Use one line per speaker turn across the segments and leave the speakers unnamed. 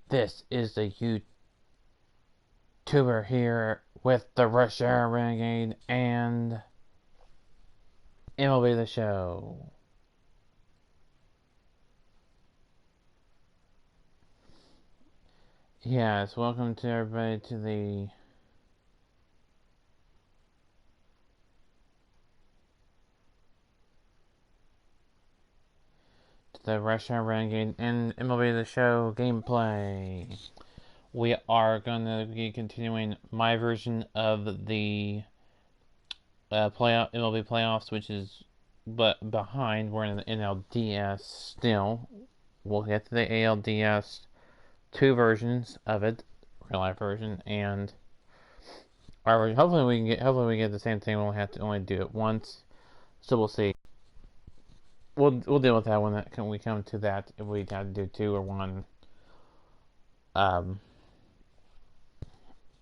This is the YouTuber here with the Rush Hour Renegade and MLB The Show. Yes, welcome to everybody to the Rush Hour Renegade and MLB The Show gameplay. We are going to be continuing my version of the MLB playoffs, which is behind. We're in the NLDS still. We'll get to the ALDS, two versions of it, real life version, and our version. Hopefully we get the same thing. We'll have to only do it once, so we'll see. We'll deal with that when we come to that. If we have to do two or one.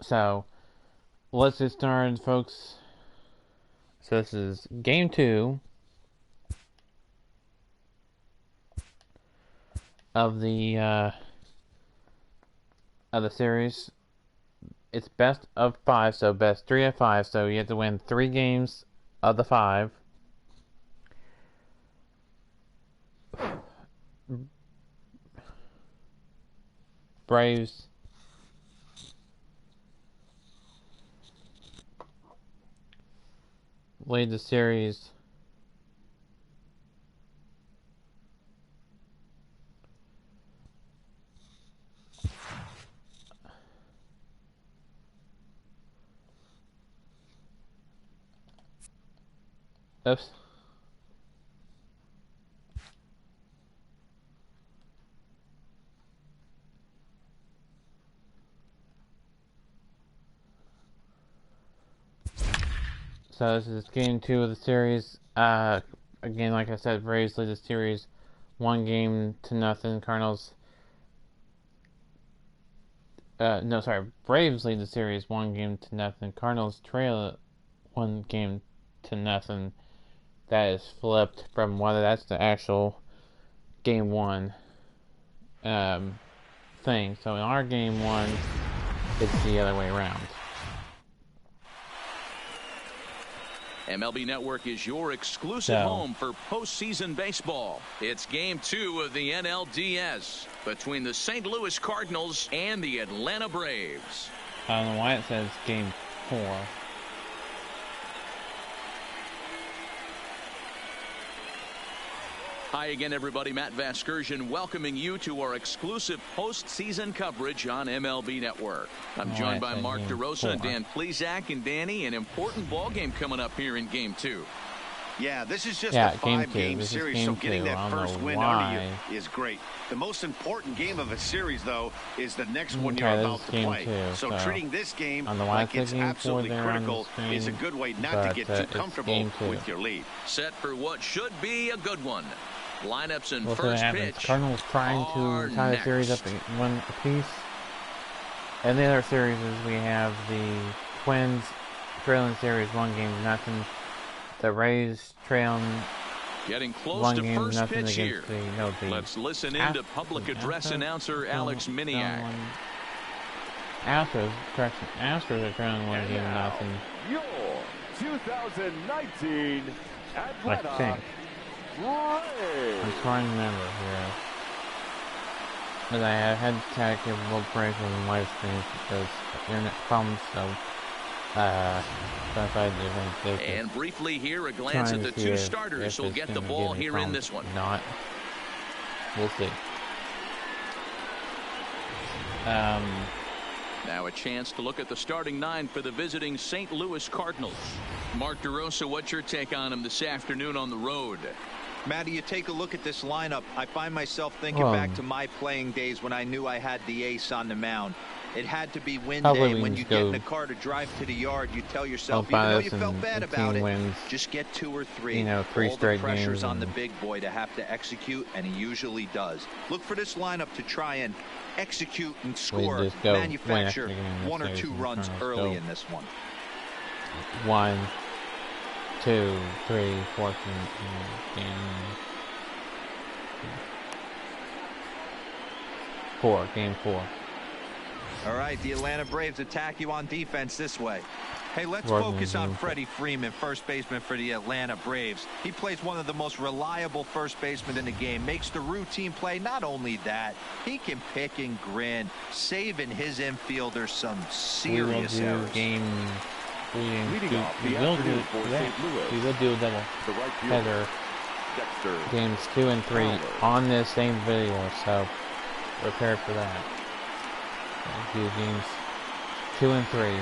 So let's get started, folks. So this is game 2 of the series. It's best of 5, so best 3 of 5. So you have to win 3 games of the 5. Braves lead the series. Oops. So this is game 2 of the series. Again, like I said, Braves lead the series 1-0. Cardinals. Braves lead the series 1-0. Cardinals trail 1-0. That is flipped from whether that's the actual game 1 thing. So in our game 1, it's the other way around.
MLB Network is your exclusive home for postseason baseball. It's game 2 of the NLDS between the St. Louis Cardinals and the Atlanta Braves.
I don't know why it says game 4.
Hi again, everybody. Matt Vasgersian welcoming you to our exclusive postseason coverage on MLB Network. I'm joined by Mark DeRosa, Dan Plesac, and Danny. An important ball game coming up here in Game 2.
Yeah, this is just a 5-game series, so getting that first win under you is great. The most important game of a series, though, is the next one you're about to play. So treating this game like it's absolutely critical is a good way not to get too comfortable with your lead.
Set for what should be a good one. Lineups in first pitch.
Cardinals trying to tie the series up in 1 apiece. And the other series is we have the Twins trailing series 1-0. The Rays trailing
getting close to first pitch here.
Let's
listen in to public address announcer Alex Miniak.
Astros are trailing 1-0.
Your 2019 Atlanta.
I think. I'm trying to remember here. But I have had technical breaks on live streams because of internet problems, so
and briefly here, a glance at the 2 starters who'll get the ball here in this one.
Not. We'll see.
Now a chance to look at the starting 9 for the visiting St. Louis Cardinals. Mark DeRosa, what's your take on him this afternoon on the road?
Matty, you take a look at this lineup. I find myself thinking back to my playing days when I knew I had the ace on the mound. It had to be win day. When you get in a car to drive to the yard, you tell yourself, even though you felt bad about it, just get 2 or 3.
Three
all
straight
the pressure's
games
on the big boy to have to execute, and he usually does. Look for this lineup to try and execute and score, manufacture 1 or 2 runs early in this one.
1, 2, 3, 4, Game 4.
All right, the Atlanta Braves attack you on defense this way. Hey, let's focus on Freddie Freeman, first baseman for the Atlanta Braves. He plays one of the most reliable first basemen in the game, makes the routine play. Not only that, he can pick and grin, saving his infielders some serious errors.
We will do a double header games 2 and 3 on this same video, so prepare for that. We'll do games 2 and 3.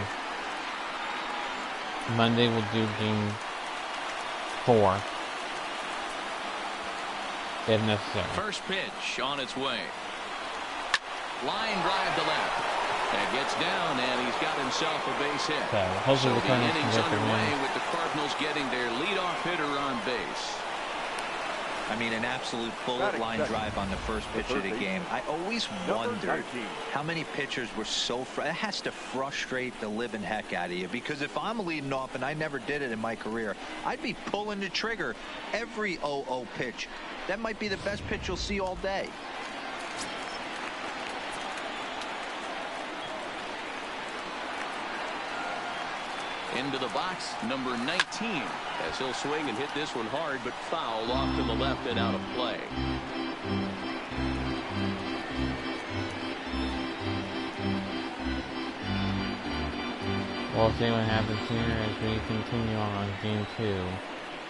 Monday we'll do game 4 if necessary.
First pitch on its way. Line drive to left. That gets down, and he's got himself a base hit.
So hopefully the
inning's underway with the Cardinals getting their leadoff hitter on base.
I mean, an absolute bullet line drive on the first pitch of the game. I always wondered how many pitchers were so it has to frustrate the living heck out of you, because if I'm leading off, and I never did it in my career, I'd be pulling the trigger every 0-0 pitch. That might be the best pitch you'll see all day.
Into the box, number 19, as he'll swing and hit this one hard, but foul off to the left and out of play.
We'll see what happens here as we continue on game 2.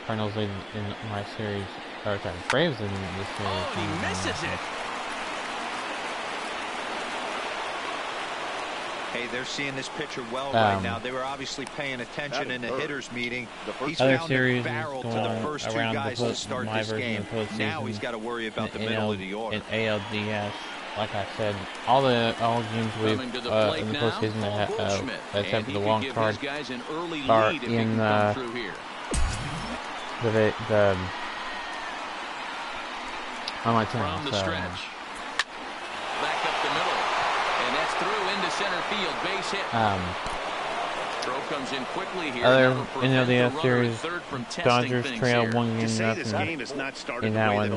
Cardinals lead in my series, or sorry, Braves in this series.
Oh, he misses it.
Hey, they're seeing this pitcher well right now. They were obviously paying attention in the hitters meeting. He's found a barrel to the first 2 guys to start this game. Now he's got to worry about the middle of the order.
In ALDS, like I said, all games we've in the postseason except for the wild card are in the on my channel. So.
Back up the middle, and that's through into center field, base hit. Throw comes in quickly here.
Other NLDS series, Dodgers trail 1-0 in that one,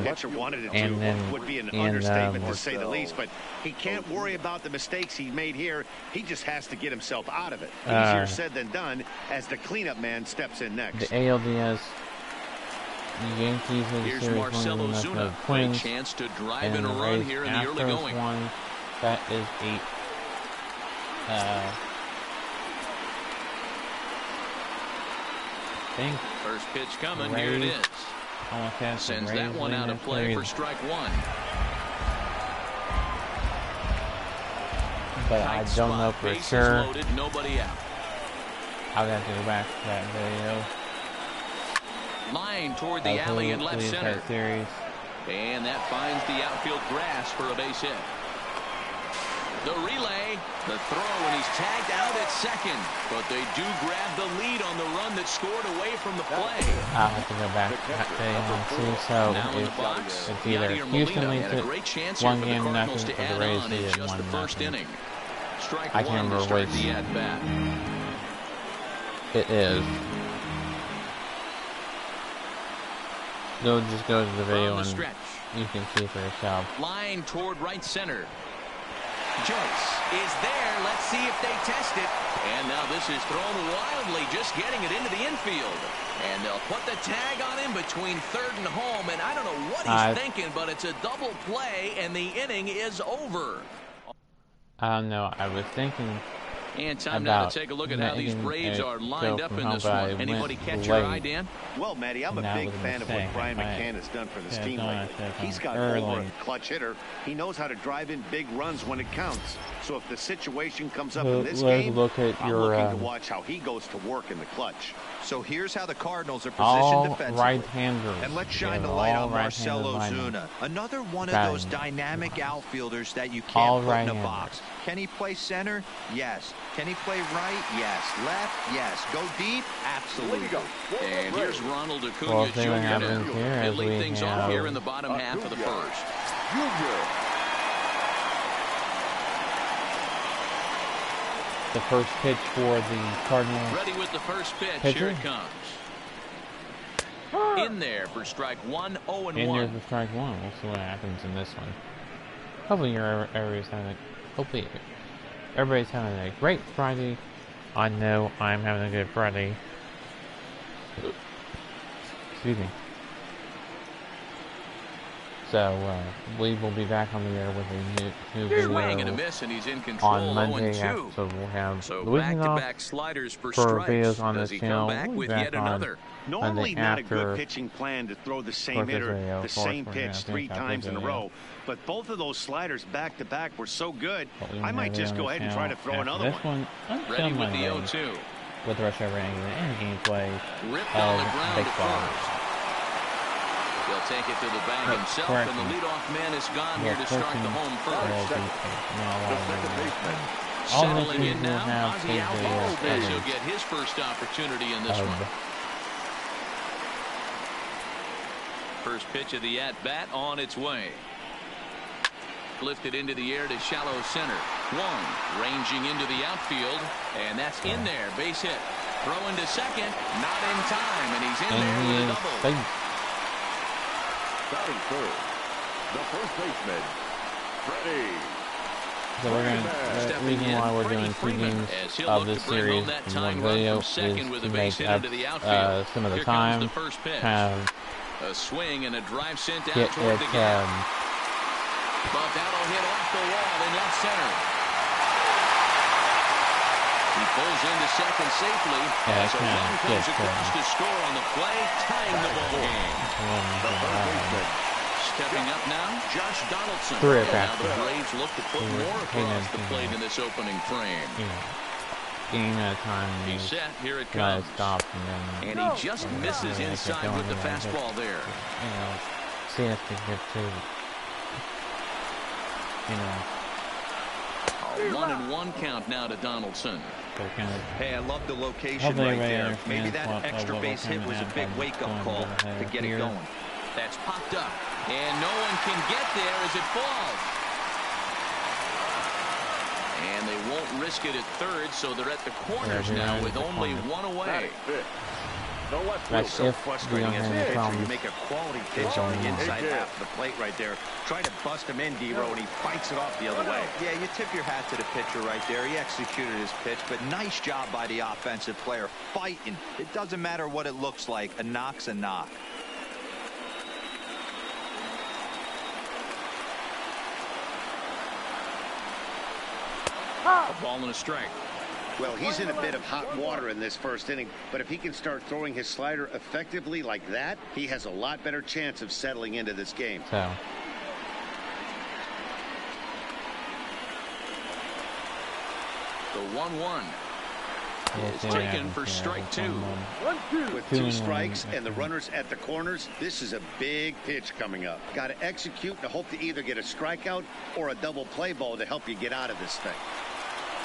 and then
would be an understatement to say the least. But he can't worry about the mistakes he made here. He just has to get himself out of it. Easier said than done, as the cleanup man steps in next.
The ALDS. The Yankees in the series 1-0 of Twins,
chance to drive
and
in a run here in the early going.
One, that is a think
first pitch coming. Here it is. Sends that one out of play for strike 1.
But I don't know for sure.
Loaded, nobody out.
I'll have to go back to that video.
Line toward the alley in left center.
Series.
And that finds the outfield grass for a base hit. The relay, the throw, and he's tagged out at second. But they do grab the lead on the run that scored away from the play.
I'll have to go back to that video and see. So it's either Houston leads it 1-0 for the Rays lead it 1-0. I can't remember which it is. Just go to the video and you can see for yourself.
Line toward right center. Joyce is there. Let's see if they test it. And now this is thrown wildly, just getting it into the infield. And they'll put the tag on him between third and home. And I don't know what he's thinking, but it's a double play, and the inning is over.
I don't know. I was thinking.
And time now to take a look at how these Braves are lined up in this one. Anybody catch your eye, Dan?
Well, Matty, I'm a big fan of what Brian McCann has done for this team lately. He's got over a clutch hitter. He knows how to drive in big runs when it counts. So if the situation comes up in this game, I'm looking to watch how he goes to work in the clutch.
So here's how the Cardinals are positioned defensively.
Right-handers.
And let's shine the light on Marcell Ozuna. Another one of those dynamic outfielders that you can't put in a box. Can he play center? Yes. Can he play right? Yes. Left? Yes. Go deep? Absolutely.
And here's Ronald Acuna Jr. to lead things off here in the bottom half of the first.
The first pitch for the Cardinals.
Ready with the first pitch.
Pitcher.
Here it comes. In there for strike 1, 0-1.
In there for strike 1. We'll see what happens in this one. Hopefully everybody's having a great Friday. I know I'm having a good Friday. Excuse me. So we will be back on the air with a new video
and a miss, and he's in control,
on Monday. So we'll have the weekend off
sliders for
videos on this channel. We'll be back on
Normally not a good
after
pitching plan to throw the same hitter, the same pitch 3 times in a row. But both of those sliders back to back were so good, I might just go ahead and try to throw another one.
Ready with the 0-2.
With the rush over Renegade and gameplay of baseball.
He'll take it to the bag himself, and the leadoff man is gone here to start the home first. Settling in now, Ozzy Alvarez, as he'll get his first opportunity in this one. First pitch of the at-bat on its way. Lifted into the air to shallow center. One ranging into the outfield, and that's in there. Base hit. Throw into second, not in time, and he's in there with a double.
Batting third, the first baseman, Freddie.
So we're going to, the reason why we're doing 2 games of this series in one video is to make up some of the time, have
a swing and a drive sent out
get
toward
it,
the gap. But that'll hit off the wall in left center. He pulls into second safely.
Yeah,
so one comes across to score on the play, tying the ball game. Stepping up now, Josh Donaldson. Now the Braves look to put more across the plate in this opening frame.
Game at a time.
He's set. Here it comes.
Stop
and he just misses inside with the fastball there.
See if they get to.
A 1-1 count now to Donaldson.
Hey, I love the location right there. Maybe that extra base hit was a big wake-up call to get it going.
That's popped up, and no one can get there as it falls. And they won't risk it at third, so they're at the corners now with only 1 away.
That's if
frustrating as a pitcher. You make a quality pitch on the inside half of the plate right there. Try to bust him in, D-Row, and he fights it off the other way.
Yeah, you tip your hat to the pitcher right there. He executed his pitch, but nice job by the offensive player fighting. It doesn't matter what it looks like. A knock's a knock.
A ball and a strike.
Well, he's in a bit of hot water in this first inning, but if he can start throwing his slider effectively like that, he has a lot better chance of settling into this game.
So.
The 1-1 is taken for strike 2.
With 2 strikes and the runners at the corners, this is a big pitch coming up. Got to execute and hope to either get a strikeout or a double play ball to help you get out of this thing.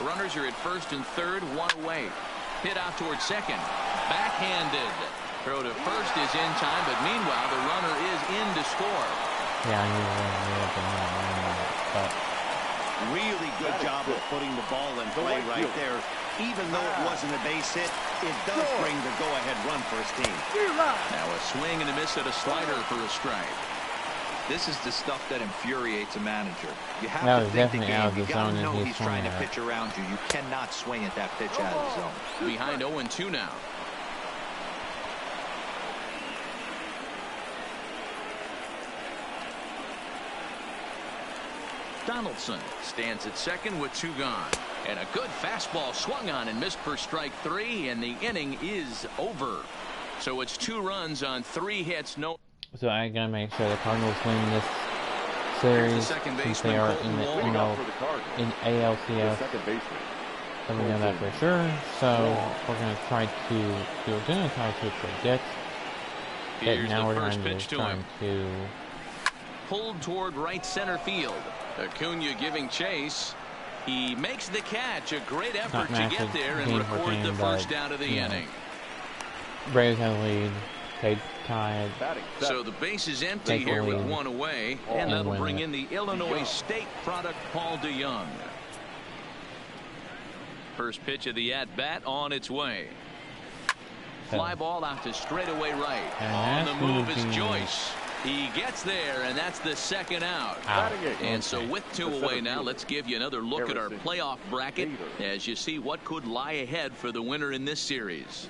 Runners are at first and third, 1 away. Hit out towards second. Backhanded. Throw to first is in time, but meanwhile the runner is in to score.
Yeah, I knew
really good job of putting the ball in play right there. Even though it wasn't a base hit, it does bring the go-ahead run for his team.
Now a swing and a miss at a slider for a strike.
This is the stuff that infuriates a manager. You have to think the game. You got to know he's trying to pitch around you. You cannot swing at that pitch out of the zone.
Behind 0-2 now. Donaldson stands at second with 2 gone. And a good fastball swung on and missed for strike 3, and the inning is over. So it's 2 runs on 3 hits. No.
So I gotta make sure the Cardinals win this series since they are in the in ALCS. So we know that for sure. So we're gonna try to predict. But now we're going to
pulled toward right center field. Acuna giving chase. He makes the catch. A great effort to get there and record the first out of the inning.
Braves have the lead. They tied.
So the base is empty here with 1 away, and that'll bring in the Illinois State product, Paul DeYoung. First pitch of the at-bat on its way. Fly ball out to straightaway right. On the move is Joyce. He gets there, and that's the second out. And so with 2 away now, let's give you another look at our playoff bracket as you see what could lie ahead for the winner in this series.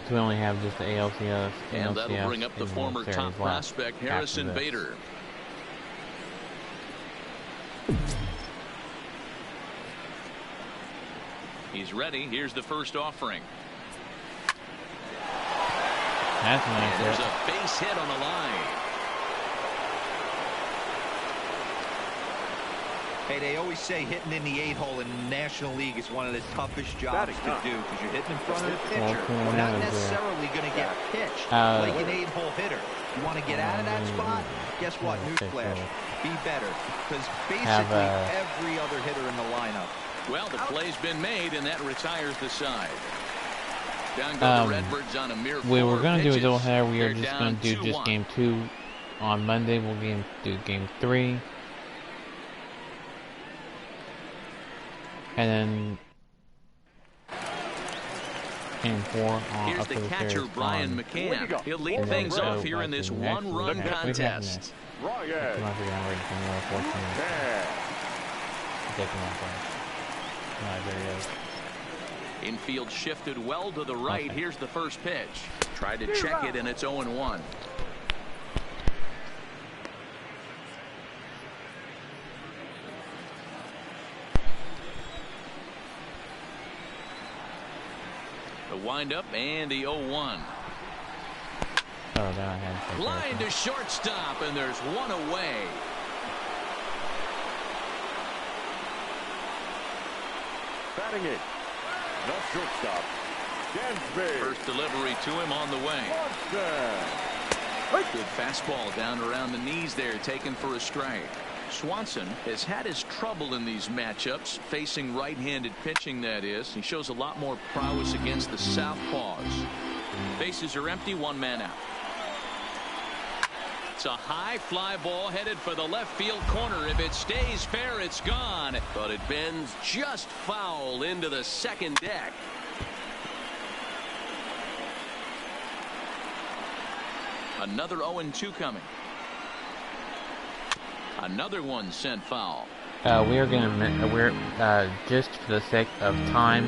So we only have just the ALCS.
And that'll bring up the former top prospect, Harrison Bader. He's ready. Here's the first offering.
That's nice.
And there's a base hit on the line.
Hey, they always say hitting in the 8-hole in the National League is one of the toughest jobs to do because you're hitting in front of the pitcher. You're not necessarily going to get pitched like an 8-hole hitter. You want to get out of that spot? Guess what? Newsflash. Be better. Because basically every other hitter in the lineup.
Well, the play's been made, and that retires the side. Down go the Redbirds on a mere 4
we were going to do a
pitches.
doubleheader. We are just going to do
2-1.
just game 2 on Monday. We'll do game 3. And then game 4 on
Here's the catcher, Brian McCann. He'll lead things off here in this one-run contest. Infield shifted well to the right.
Okay.
Here's the first pitch. Tried to check it, and it's 0-1. The windup and the 0-1. Line to shortstop, and there's one away.
Batting it, the shortstop, Dansby.
First delivery to him on the way. Good fastball down around the knees there, taken for a strike. Swanson has had his trouble in these matchups, facing right-handed pitching, that is. He shows a lot more prowess against the southpaws. Bases are empty, 1 man out. It's a high fly ball headed for the left field corner. If it stays fair, it's gone. But it bends just foul into the second deck. Another 0-2 coming. Another one sent foul.
We are going to, just for the sake of time,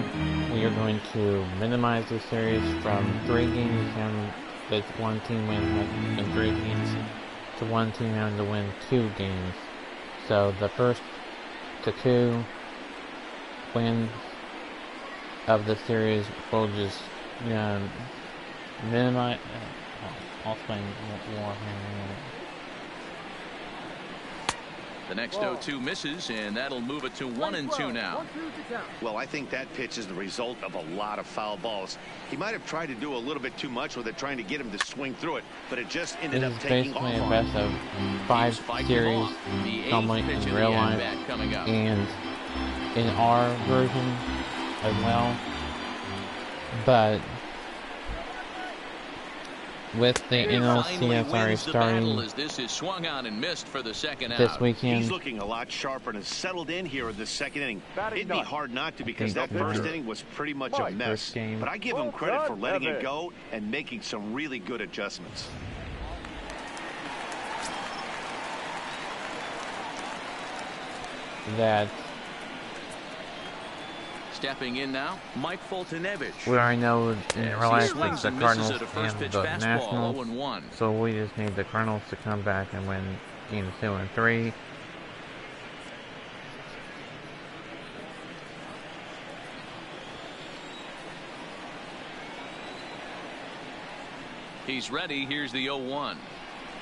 we are going to minimize the series from 3 games and that one team wins in 3 games to one team having to win 2 games. So the first to 2 wins of the series will just minimize. I'll explain more.
The next 0-2 misses, and that'll move it to 1-2 now.
Well, I think that pitch is the result of a lot of foul balls. He might have tried to do a little bit too much with it, trying to get him to swing through it, but it just ended up taking off.
This is basically a best of 5 series, normally in real life, and in our version as well. But with the NLDS already starting
this is swung on and missed for the second
this
out.
weekend,
he's looking a lot sharper and has settled in here in the second inning. It'd be hard not to, because that first inning was pretty much a mess. But I give him credit for letting it go and making some really good adjustments.
that
Stepping in now, Mike Foltynewicz.
we already know in real life it's the Cardinals and the Nationals,
0-1.
so we just need the Cardinals to come back and win games 2 and 3.
He's ready. Here's the 0-1.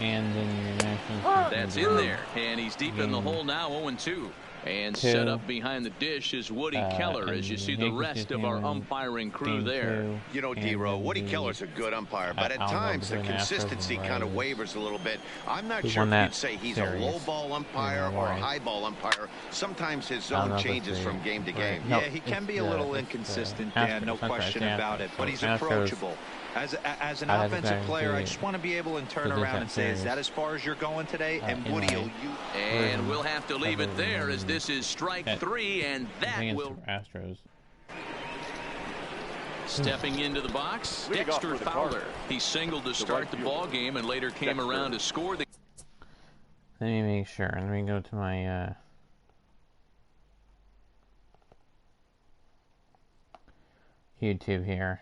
And then the Nationals.
That's in there, and he's deep in the hole now, 0-2. And set up behind the dish is Woody Keller, as you see the rest of our umpiring crew there.
You know, D-Row, Woody Keller's a good umpire, but at times the consistency kind of wavers a little bit. I'm not sure if you'd say he's a low ball umpire or a high ball umpire. Sometimes his zone changes from game to game.
Yeah, he can be a little inconsistent, Dan, no question about it, but he's approachable. As an offensive player, I just want to be able to turn around and say, is that as far as you're going today? And Woody will
and we'll have to leave it there, as this is strike 3, and that will
Astros.
Stepping into the box, Dexter Fowler. He singled to start the ball game and later came around to score the.
Let me make sure. Let me go to my YouTube here.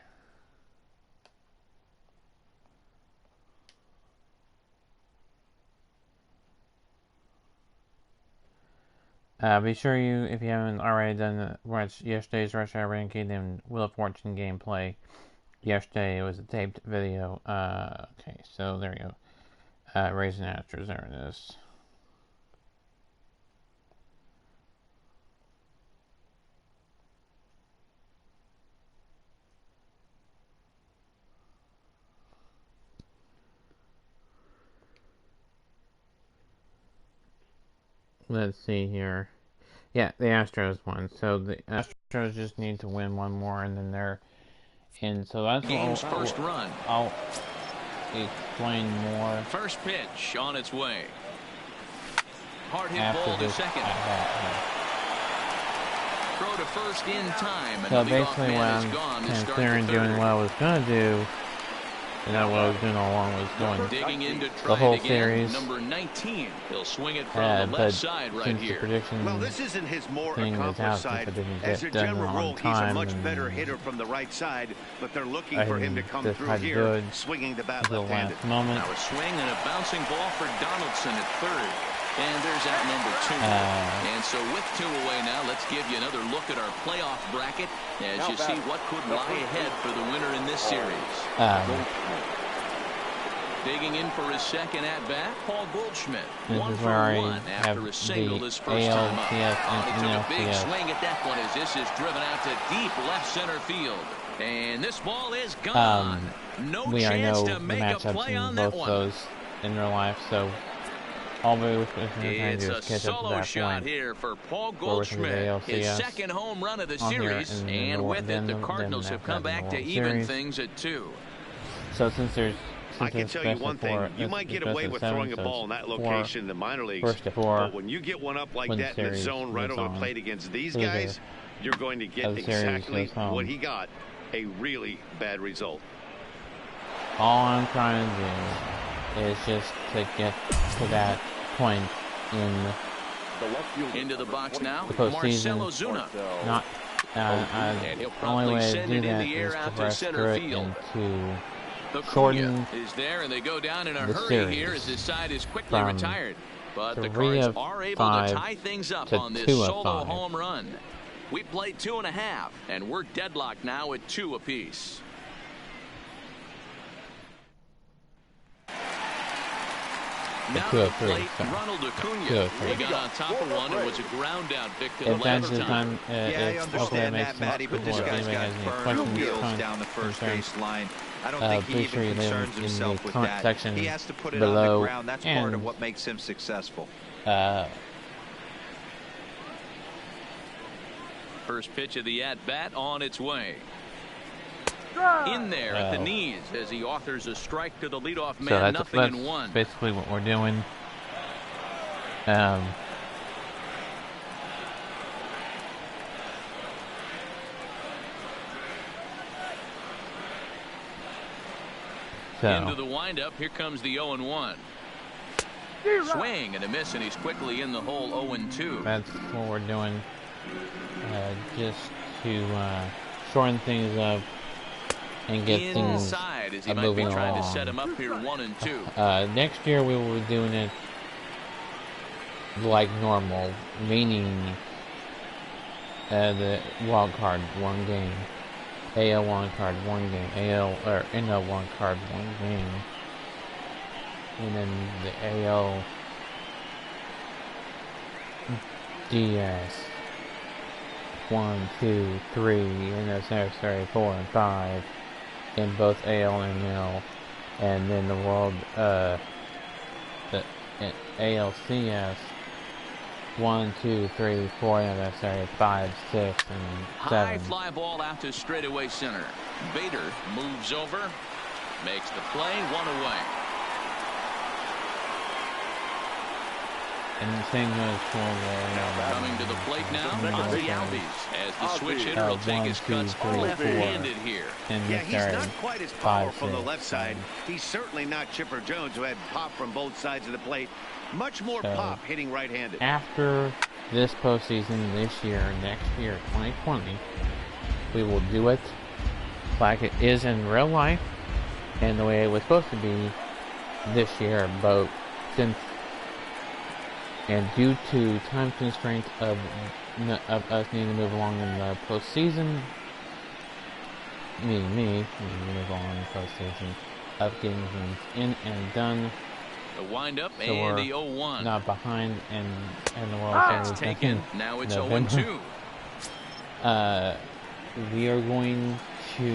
Be sure you, if you haven't already done watch yesterday's Rush Hour Renegade and Wheel of Fortune gameplay. Yesterday it was a taped video. Okay, so there you go. Raising Astros, there it is. Let's see here. Yeah, the Astros won. So the Astros just need to win one more, and then they're in. So that's
game's first run.
I'll explain more.
First pitch on its way. Hard hit ball to second. Throw to first in time. And
so basically, what I'm considering doing what I was going to do. And that what I was doing all along was going the whole series.
Number 19. He'll swing it from the left side right here.
Prediction
well, this isn't his more accomplished side. As a general rule, he's a much better hitter from the right side, but they're looking for him to come through here, swinging the bat left-handed.
Now a swing and a bouncing ball for Donaldson at third. And there's out number 2. And so with 2 away now, let's give you another look at our playoff bracket as you see what could lie ahead for the winner in this series. Digging in for his second at-bat, Paul Goldschmidt. 1 for 1 after a single his first time up. He took a big swing at that one as this is driven out to deep left center field. And this ball is gone. No chance to make a play on that one.
Those in real life, so all we're trying
to do is catch up to that shot here for Paul Goldschmidt, his second home run of the series, and with it, the Cardinals have come back to even things at 2.
So since there's
I can tell you one thing, you might get away with throwing a ball in that location in the minor leagues, but when you get one up like that in the zone right over the plate against these guys, you're going to get exactly what he got, a really bad result.
All I'm trying to do is just to get to that point
into the box now.
The postseason. Not the only way to do that is to press through it and to shorten
is there, and they go down in a hurry here as this side is quickly retired. But the
3
Cards
of
are able
5
to tie things up on this
2 of
solo
5.
home run. We played 2.5, and we're deadlocked now at 2 apiece. Now the plate, Ronald Acuna. He got on top of one. It was a ground out victim last time.
I understand that, Matty, but this guy's got firm wheels down the first base line. I don't think he even concerns himself with that. He has to put it on the ground. That's part of what makes him successful.
First pitch of the at-bat on its way. In there at the knees as he authors a strike to the leadoff man.
So
that's
basically what we're doing.
Into the windup, here comes the 0-1. Swing and a miss, and he's quickly in the hole. 0-2.
That's what we're doing, just to shorten things up and get
inside
things
as he might
moving
be trying
along.
to set him up here. 1-2.
Next year we will be doing it like normal, meaning the wild card 1 game, AL wild card 1 game, NL wild card 1 game, and then the AL DS 1, 2, 3, and that's necessary 4 and 5 in both AL and NL, and then the world the ALCS 1, 2, 3, 4, and that's necessary 5, 6, and 7.
High fly ball out to straightaway center. Bader moves over, makes the play, 1 away.
And the same goes for
coming to the plate now, Ozzy Albies, as the switch hitter will take his cuts left-handed here.
Yeah, he's not quite as powerful from the left side. He's certainly not Chipper Jones, who had pop from both sides of the plate. Much more pop hitting right-handed.
After this postseason, this year, next year, 2020, we will do it like it is in real life and the way it was supposed to be this year, but since and due to time constraints of us needing to move along in the postseason, me needing to move along in the postseason, of getting things in and done.
The windup
so
and the 0-1.
Not behind in the World Series.
Taken. Now it's 0-2.
We are going to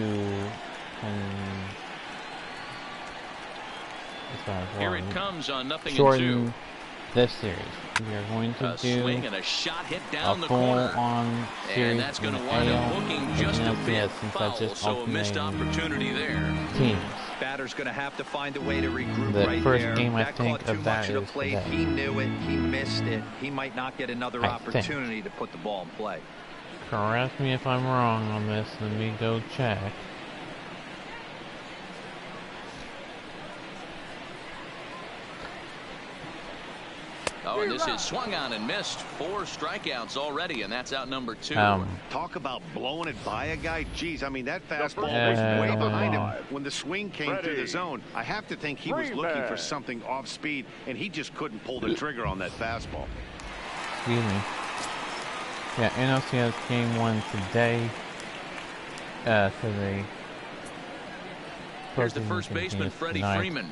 here it comes on 0-2.
This series. We are going to do
swing and a shot hit down the
full-on series,
and that's going to wind up looking just a bit foul, so a missed opportunity there.
Teams.
Batter's going to have to find a way to regroup
the
right
first
there.
Game I
that
think
caught too
of
much
that
of the plate.
Today.
He knew it. He missed it. He might not get another opportunity to put the ball in play.
Correct me if I'm wrong on this. Let me go check.
Oh, and this is swung on and missed. 4 strikeouts already, and that's out number 2.
Talk about blowing it by a guy. Geez, I mean, that fastball was way behind him when the swing came through the zone. I have to think he was looking for something off speed, and he just couldn't pull the trigger on that fastball.
Excuse me. Yeah, NLDS game 1 today.
Here's the first baseman, Freddie Freeman.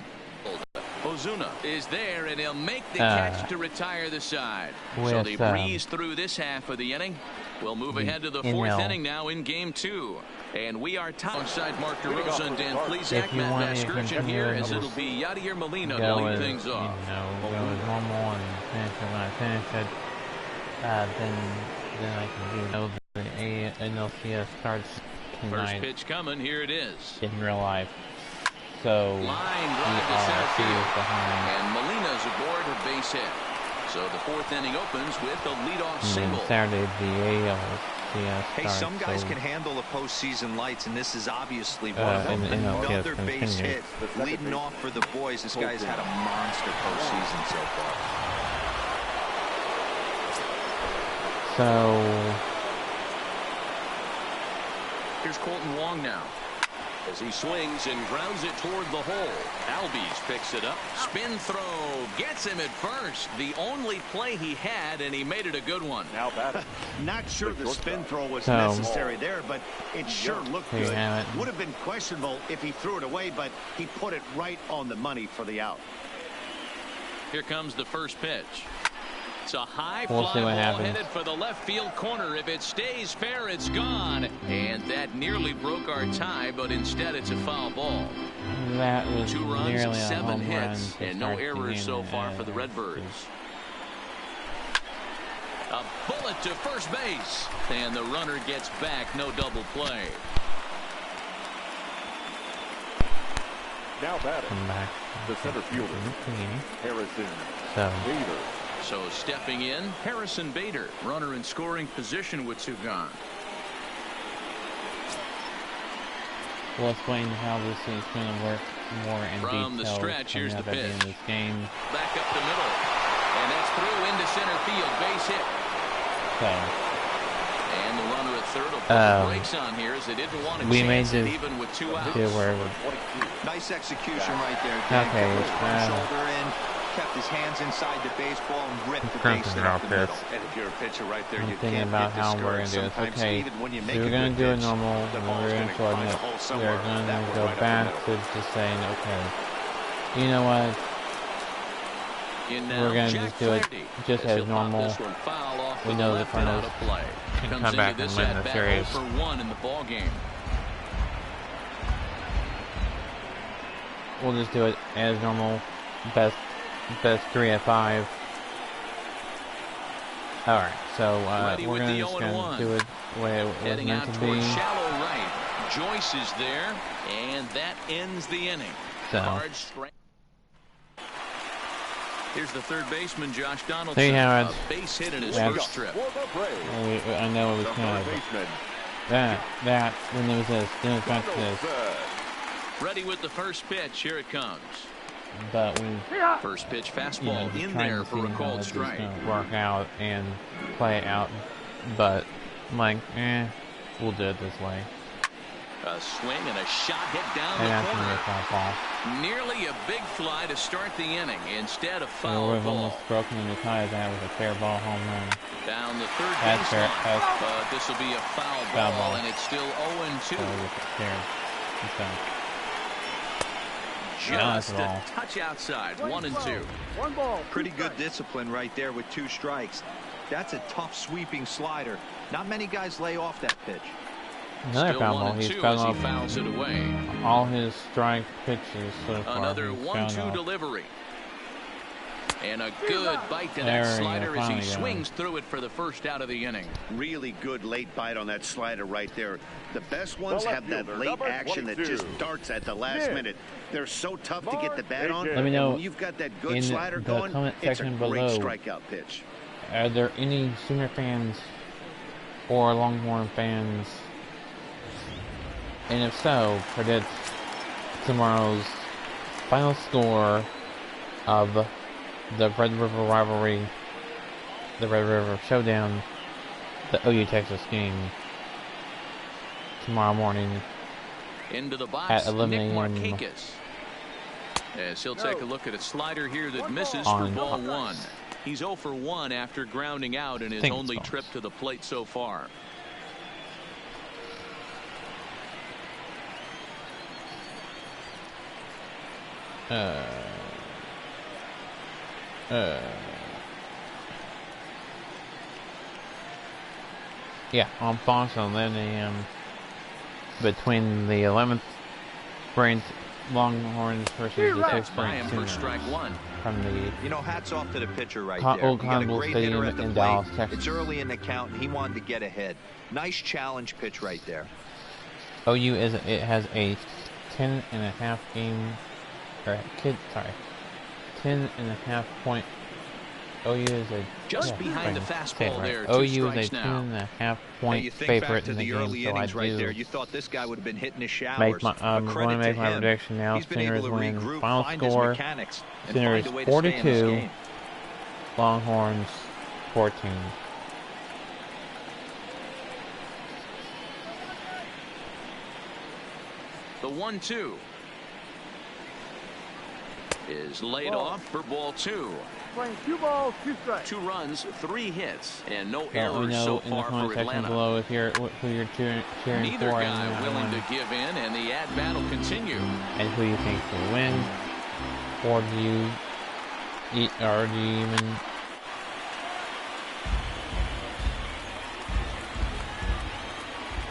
Ozuna is there, and he'll make the catch to retire the side. So they breeze through this half of the inning. We'll move ahead to the 4th inning now in game 2. And we are tied alongside Mark DeRosa and Dan Plesac. Matt Vasgersian here, as it'll be Yadier Molina to lead things off.
Go as normal and finish it when I finish it. Then I can do the NLCS starts tonight.
First pitch coming, here it is.
In real life. So
line drive to center field, and Molina's aboard a base hit. So the 4th inning opens with a leadoff single.
Saturday the ALCS
Hey, some guys can handle the postseason lights, and this is obviously one of them. Another base hit, leading off for the boys. This guy's had a monster postseason so far.
So
here's Colton Wong now. As he swings and grounds it toward the hole. Albies picks it up. Spin throw. Gets him at first. The only play he had, and he made it a good one.
Now batting. Not sure the spin throw was necessary there, but it sure looked good. Would have been questionable if he threw it away, but he put it right on the money for the out.
Here comes the first pitch. It's a high fly ball headed for the left field corner. If it stays fair, it's gone. And that nearly broke our tie, but instead it's a foul ball.
That was
2 runs, 7 hits,
run
and no errors so far for the Redbirds. A bullet to first base, and the runner gets back. No double play.
Now batting, the center fielder, Harrison Bader.
So stepping in, Harrison Bader, runner in scoring position with 2 gone.
We'll explain how this is going to work more in detail.
From the stretch, here's the pitch.
This game.
Back up the middle, and that's through into center field, base hit. And the runner at third will put the brakes on here as they didn't want to chance it even with 2 outs.
Nice execution right there. Dan kept his front shoulder in. Kept his hands inside the baseball and ripped the base hit up the middle. And if you're a pitcher right there, you can't
about
get
how we're going to do this. Okay, we're going to do it normal, and then we're going to shorten it. We're going to go back to just saying, okay, you know what? We're going to just do it just as normal. We know the Cardinals can come back and win the series.
For 1 in the ball game.
We'll just do it as normal. Best 3 at 5. Alright, so we're gonna just do it the way it was meant to be.
Shallow right. Joyce is there, and that ends the inning.
So
Here's the third baseman, Josh Donaldson.
There you have
a base hit in his first trip.
I know it was kind of that when there was this, then it's back to this.
Ready with the first pitch. Here it comes.
But we
first pitch fastball in there for a called strike.
Work out and play it out, but I'm like, we'll do it this way.
A swing and a shot hit down the corner. Nearly a big fly to start the inning. Instead of foul
we've
ball.
Almost broken the tie that with a fair ball home run.
Down the third baseline. But this will be a foul ball, and it's still 0-2. Just a touch outside. 1-2.
One ball. Pretty good discipline right there with 2 strikes. That's a tough sweeping slider. Not many guys lay off that pitch.
Another foul ball. He's fouled off
fouls it away.
all his strike pitches so far.
Another 1-2 delivery. And a good bite to that slider as he swings through it for the first out of the inning.
Really good late bite on that slider right there. The best ones have that late action that just darts at the last minute. They're so tough to get the bat on.
Let me know
when you've got that good slider going, it's a great strikeout pitch.
Are there any Sooner fans or Longhorn fans? And if so, predict tomorrow's final score of the Red River rivalry, the Red River Showdown, the OU Texas game tomorrow morning
into the box
at 11 a.m.
As he'll take a look at a slider here that misses for ball 1. He's 0 for 1 after grounding out in his only trip to the plate so far.
Yeah, on Fox at 11 a.m. between the 11th ranked Longhorns versus the 6th ranked Sooners.
Strike 1.
From the
hats off to the pitcher right there.
Old Cardinals Stadium in Dallas, Texas.
It's early in the count, and he wanted to get ahead. Nice challenge pitch right there.
OU has a 10.5 game, or 10.5 point. OU is a
just behind the fastball there.
OU is a 10.5 point favorite in the game, so I do.
Right there. You thought this guy would have been hitting his showers.
I'm going to make my prediction now. Sooners win. Final score: Sooners 42, Longhorns 14.
The 1-2 is laid off for ball 2.
Playing 2 balls, 2 strikes.
2 runs, 3 hits, and no errors so far for Atlanta.
Below if you're who you're cheering
Neither
for.
Guy willing to give in, and the at-bat will continue.
And who you think will win, or do you even?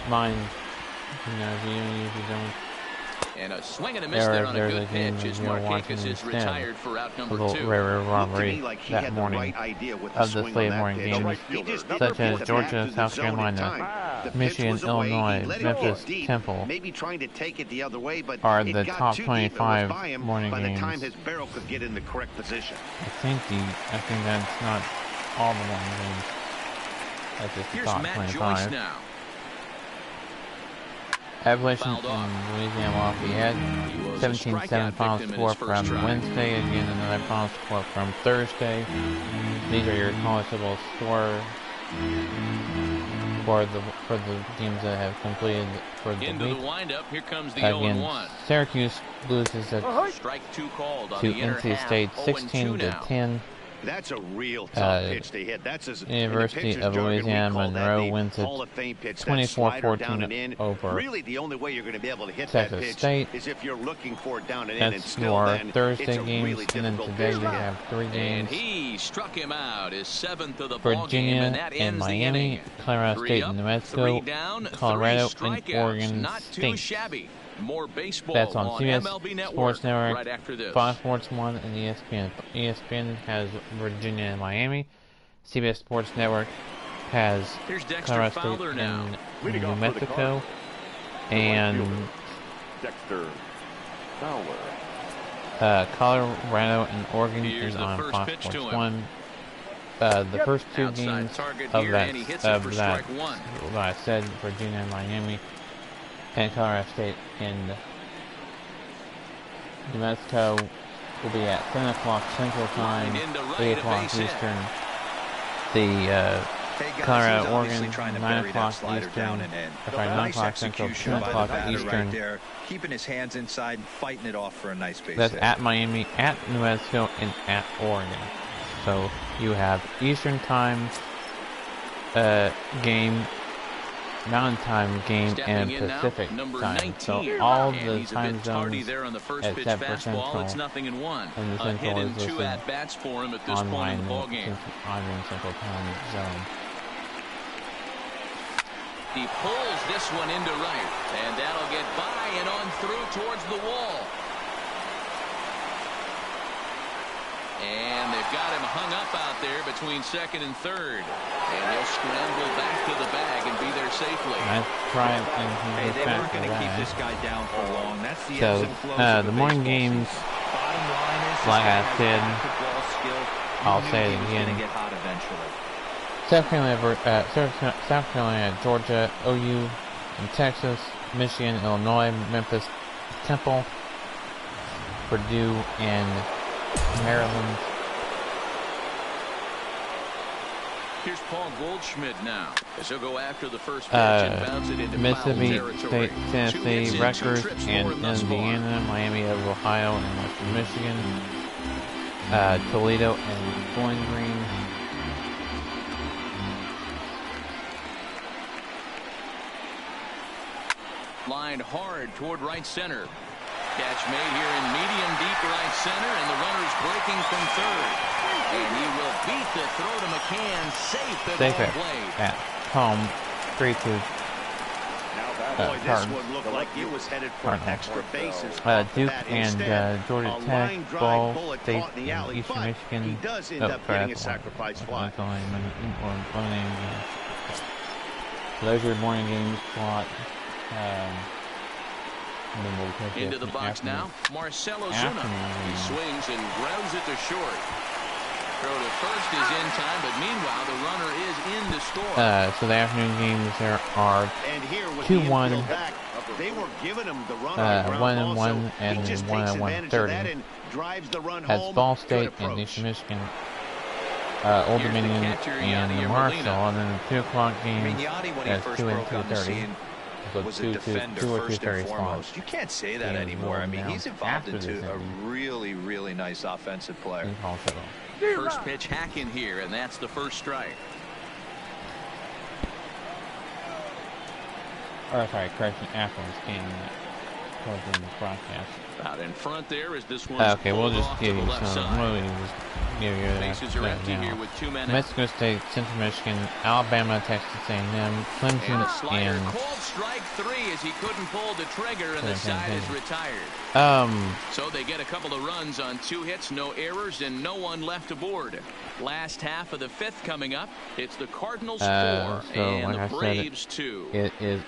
Mind, if you don't.
And a swing and a miss there on a good pitch as Marquez is retired for out number 2.
Robbery that morning of the slave morning games, such as Georgia, South Carolina, Michigan, Illinois, Memphis, Temple,
maybe trying to take it the other way, but
are the top 25 morning
by
games.
the time his barrel could get in the correct position.
I think that's not all the morning games. That's just the top 25.
Now.
Appalachian and Louisiana Lafayette, 17-7 final score from Wednesday. Again, another final score from Thursday. These are your college football score for the teams that have completed for the
Into
week.
The windup. Here comes the
Again,
0-1.
Syracuse loses to NC State 16-10.
That's a real tough pitch to hit. That's
University of Louisiana Monroe wins it 24-14 over
really the only way you're going to be able to hit
Texas
that pitch
State.
is if you're looking for it down and
That's
in. And still
your
then,
Thursday
it's
games,
really
and then today we have 3 games.
And he struck him out. His 7th of the ball game,
Virginia
and that ends
Miami,
the inning.
Colorado State and New Mexico,
down,
Colorado and Oregon
Not
State.
too shabby. More baseball
That's on CBS
MLB Network
Sports Network,
right after this.
Fox Sports 1, and ESPN. ESPN has Virginia and Miami. CBS Sports Network has Colorado State and New Mexico. And
Dexter Fowler.
Colorado and Oregon is on Fox Sports 1. The first two games of that what I said, Virginia and Miami, and Colorado State in New Mexico will be at 10 o'clock Central Time, 8 o'clock Eastern. The Colorado, Oregon, 9 o'clock Eastern, 9 o'clock Central, 10 o'clock Eastern.
Right, keeping his hands inside and fighting it off for a nice base.
That's at Miami, at New Mexico, and at Oregon. So you have Eastern Time game, Mountain Time game, and Pacific Time. So all the time zones except for Central, and the Central is listed online in Central Time Zone.
He pulls this one into right, and that'll get by and on through towards the wall. And they've got him hung up out there between second and third. And he'll scramble back to the bag and be there safely.
Nice try,
and they weren't going to keep this guy down for long. That's the
so, the morning games, like I said, I'll say it again. South Carolina, Georgia, OU, and Texas, Michigan, Illinois, Memphis, Temple, Purdue, and Maryland.
Here's Paul Goldschmidt now, as he'll go after the first pitch and bounce it into
Mississippi State, Tennessee, Rutgers, and Indiana, Miami of Ohio, and Western Michigan, Toledo, and Bowling Green.
Lined hard toward right center. Catch made here in medium deep right center, and the runner's breaking from third. And he will beat the throw to McCann, safe at home plate.
At home, 3-2.
This one looked like it was headed for extra bases.
Duke and Georgia Tech, Ball State, and Eastern Michigan.
He does end up getting a sacrifice fly.
So those are your morning games.
Into the box now, Marcell Ozuna. He swings and grounds it to short. Throw to first is in time, but meanwhile the runner is in to score.
So the afternoon games there are 2-1,
they were giving him the run on
1-1, and 1-1-30. That's Ball State and Eastern Michigan, Old Dominion and Marshall, and then the 2 o'clock game that's 2 and 2:30.
Was a defender first and foremost. You can't say that anymore. I mean, he's evolved into a really, really nice offensive player.
First pitch hack in here, and that's the first strike.
Or sorry, correction, after this game, towards the end of the broadcast.
Out in front there is this one.
Okay, we'll just give you some.
Bases are empty here with 2 men.
Mexico State, Central Michigan, Alabama, Texas A&M, Clemson, and
called strike 3 as he couldn't pull the trigger, and the side is retired. So they get a couple of runs on 2 hits, no errors, and no one left aboard. Last half of the 5th coming up. It's the Cardinals 4 and the Braves 2.
It is.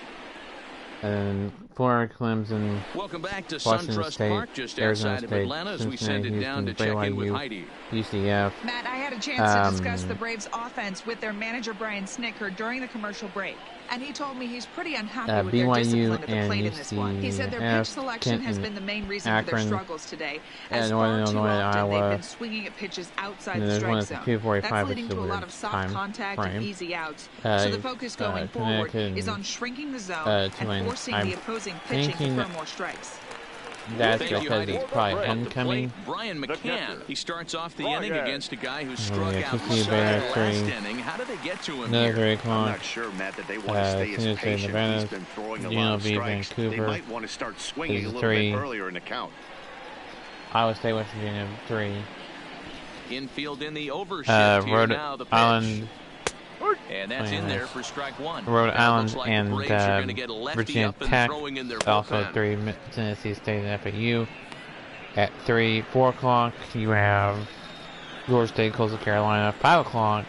And Florida, Clemson,
welcome back to
Washington
SunTrust
State,
Park, just
Arizona
outside
State,
of Atlanta, as we
Cincinnati,
send it down to check in with Heidi.
UCF.
Matt, I had a chance to discuss the Braves' offense with their manager Brian Snicker during the commercial break, and he told me he's pretty unhappy with their discipline at the plate in this one. He said their pitch selection has been the main reason for their struggles today, as far too often they've been swinging at pitches outside the strike zone. That's leading to a lot of soft contact and easy outs. So the focus going forward is on shrinking the zone and forcing the opposing pitching to throw more strikes.
That's because it's probably homecoming.
Brian McCann. He starts off the inning against a guy who struck out the last inning. How did they get to him here?
I'm not sure, Matt, that they want to stay as patient. He's been throwing a lot of strikes. They might want to start swinging a little bit earlier in the count.
Iowa State, West Virginia, 3.
Infield in the overshift here
Rhode
now, the pitch.
Island.
And that's in there for strike 1.
Rhode Island
like
and Virginia Tech, also 3. Tennessee State and FAU. At 4 o'clock, you have Georgia State, Coastal Carolina. 5 o'clock,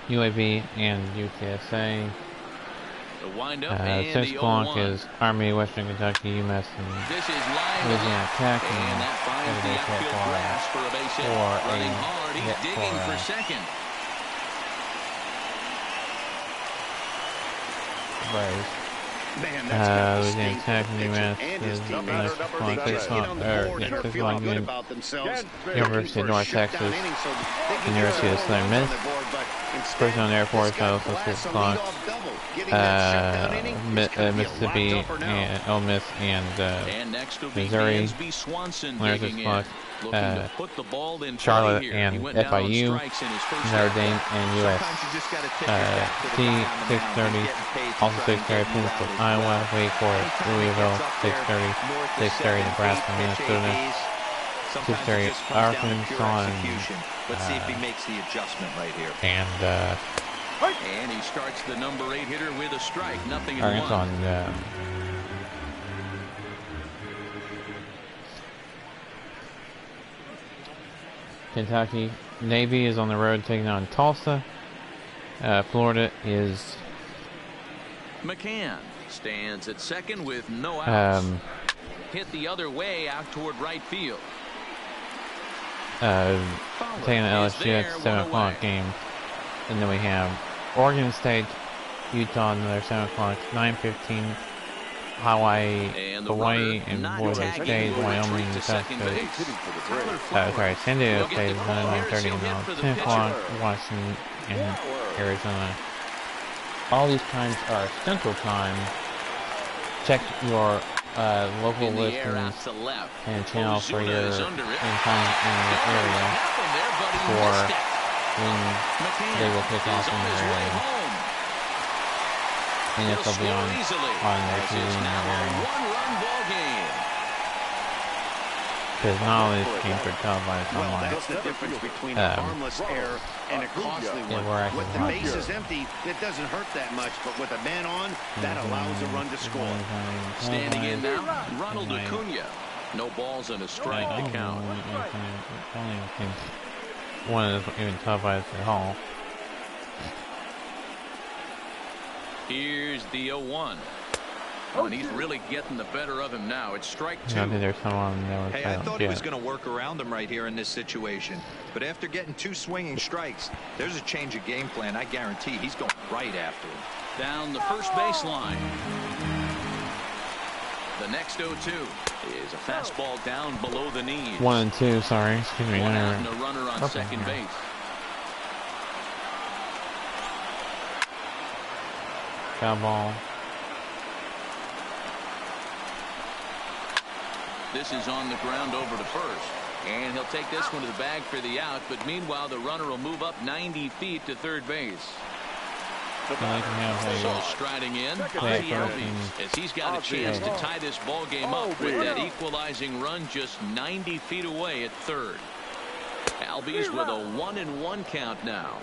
UAB and UTSA.
The windup and
6
the
o'clock
0-1.
is Army, Western Kentucky, UMass, and
This is line
Louisiana Tech,
and that finds the outfield grass for a base hit. Running hard, he's digging for second.
Braves.
Man, that's
Louisiana Tech, UMass, is 6 o'clock, University of North Texas, University of Southern Miss, Personal Air Force, also 6 o'clock, Mississippi, and Ole Miss, and Missouri, there's 6 o'clock, Charlotte, and FIU, Notre Dame, and US. 6:30, also 6:30, Penn Iowa, Wake Forest, Louisville, 6:30, Nebraska, Minnesota, 6:30, Arkansas, and
let's see if he makes the adjustment right here.
And he starts the number 8 hitter with a strike. Nothing in
Arkansas,
one.
Kentucky. Navy is on the road taking on Tulsa. Florida is
McCann stands at second with no outs. Hit the other way out toward right field.
Taking on LSU at 7 o'clock game. And then we have Oregon State, Utah, another 7 o'clock, 9:15. Hawaii, and Boise State, Wyoming, South Coast. San Diego State is 9:30 now. 10 o'clock, Washington and Arizona. All these times are Central Time. Check your local listings and channels for your time in your area for when they will kick off in your area. And if they'll be on their TV in your area. Because not all these games are televised online.
That's the difference between a harmless error and a costly one. With the bases empty, it doesn't hurt that much, but with a man on, that allows a run to score.
Standing in now, Ronald Acuna. No balls and a strike to count.
One isn't even televised at all.
Here's the 0-1. And he's really getting the better of him now. It's strike 2.
Hey, I thought he was going to work around him right here in this situation. But after getting 2 swinging strikes, there's a change of game plan. I guarantee he's going right after him.
Down the first baseline. The next 0-2 is a fastball down below the knees.
1 and 2, sorry. Excuse me.
1 out and a runner on second base.
Foul ball.
This is on the ground over to first. And he'll take this one to the bag for the out. But meanwhile, the runner will move up 90 feet to third base. So striding in, Ozzie Albies, as he's got a chance to tie this ball game up with that equalizing run just 90 feet away at third. Albies with a 1-1 count now.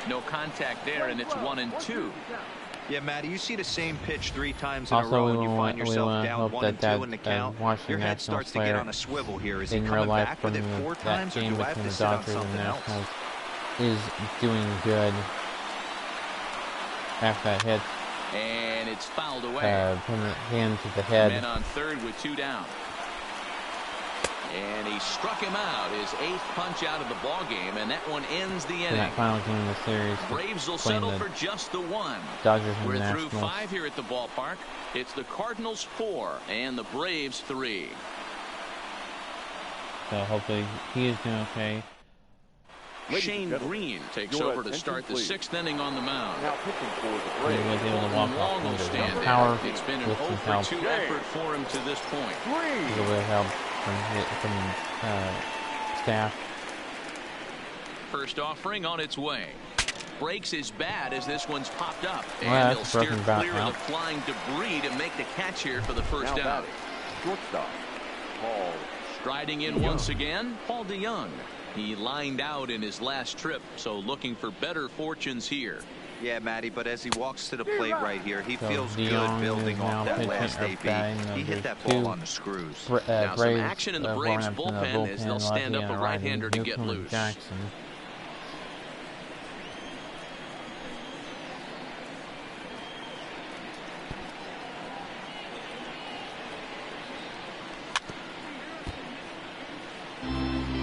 No contact there, and it's 1-2.
Yeah, Matty, you see the same pitch 3 times in a row and you find yourself down 1-2 in the count. Your head starts to get on a swivel here. Is he coming back with it 4 times, or do I have to sit on something else?
Is doing good after that hit.
And it's fouled away.
Putting the hand to the head.
Men on third with 2 down. And he struck him out, his 8th punch out of the ball game, and that one ends the inning.
That final game of the series.
Braves will settle for just the 1.
Dodgers and
We're
Nationals.
through 5 here at the ballpark. It's the Cardinals 4 and the Braves 3.
So hopefully he is doing okay.
Shane Green takes over to start the 6th inning on the mound.
Now pitching for the Braves.
Long will stand in. It's been an 0-for-2 effort for him to this point.
A little bit of help from staff.
First offering on its way. Breaks his bat as this one's popped up.
Well,
and he'll
that's
steer
broken
clear
bat
of the flying debris to make the catch here for the first
Now
out.
batting, shortstop, Paul.
Striding in once again, Paul DeYoung. He lined out in his last trip, so looking for better fortunes here.
Yeah, Matty, but as he walks to the plate right here, he feels good building off that last AB. He hit that ball on the screws.
Now some action in the Braves bullpen as they'll stand up a right-hander to get loose.
Jackson.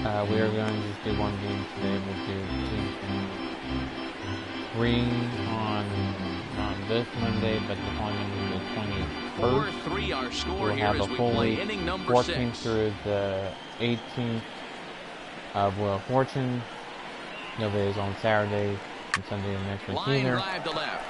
We are going to just do one game today. We'll do Team 3 on this Monday, but the following Monday, the 21st.
4-3 our score
we'll
here
have
as
a
we
full
play
week,
inning number
14th
6.
through the 18th of Wheel of Fortune. Nobody's on Saturday and Sunday of next week either.
Line drive to left.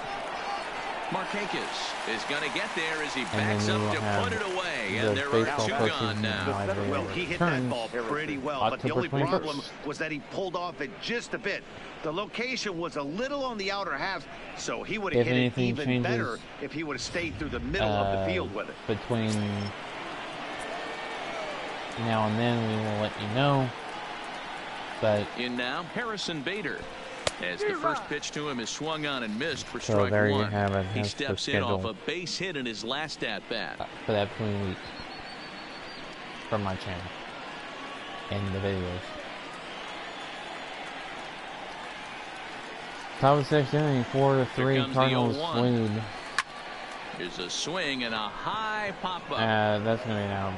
Marquez is going to get there as he backs up to put it away, and there are 2 gone now.
Well, he hit that ball pretty well, but the only problem was that he pulled off it just a bit. The location was a little on the outer half, so he would have hit it even better if he would have stayed through the middle of the field with it.
Between now and then, we will let you know. But
in now, Harrison Bader. As the first pitch to him is swung on and missed for strike
there
1.
You have it.
He steps in off a base hit in his last at-bat.
For that between week from my channel and the videos. Top of 6th inning, 4-3 Cardinals lead.
Here's a swing and a high pop-up.
That's going to be now.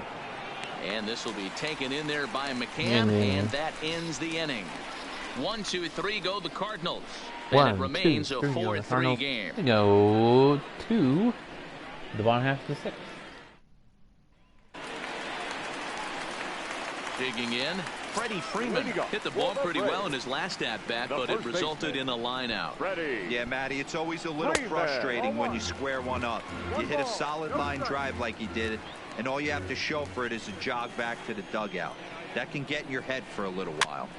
And this will be taken in there by McCann, and that ends the inning. 1, 2, 3 go the Cardinals. And it remains a 4-3 game.
Go to the bottom half of the 6th.
Digging in, Freddie Freeman hit the ball pretty well in his last at-bat, but it resulted in a line out.
Yeah, Matty, it's always a little frustrating when you square one up. You hit a solid line drive like he did, and all you have to show for it is a jog back to the dugout. That can get in your head for a little while.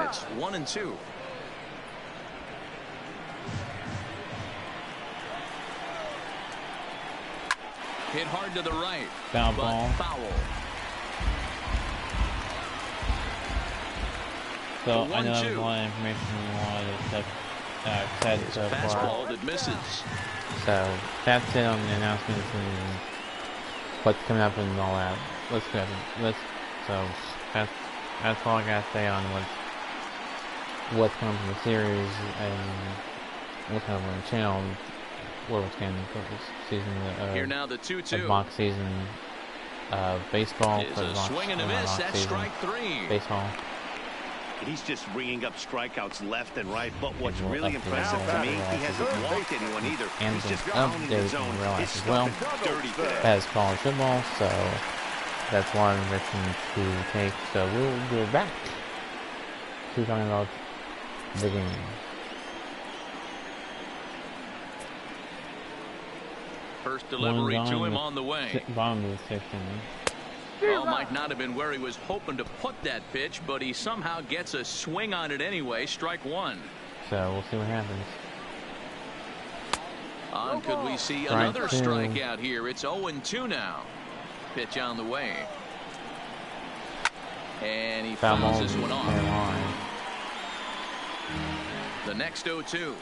It's 1-2. Hit hard to the right.
Foul ball.
Foul.
So I know there's a lot of information you wanted to said so far.
Fastball that misses.
So that's it on the announcements and what's coming up and all that. So that's all I gotta say on what's coming from the series and what's coming from the channel, where what's going for this season
here now the 2-2
mock season of baseball.
Is a swing and a miss. That's strike 3.
Baseball.
He's just ringing up strikeouts left and right, but what's really impressive to me, he hasn't walked anyone either.
And
he's just
updated
his zone.
in real life as well as college football, so that's a lot of enrichment to take. So we'll go back to talking about the game.
First delivery to him on the way.
Bottom of the 6th inning.
Well, might not have been where he was hoping to put that pitch, but he somehow gets a swing on it anyway. Strike 1.
So we'll see what happens.
Could we see another strikeout here? It's 0-2 now. Pitch on the way. And he fouls this one off. The next 0-2.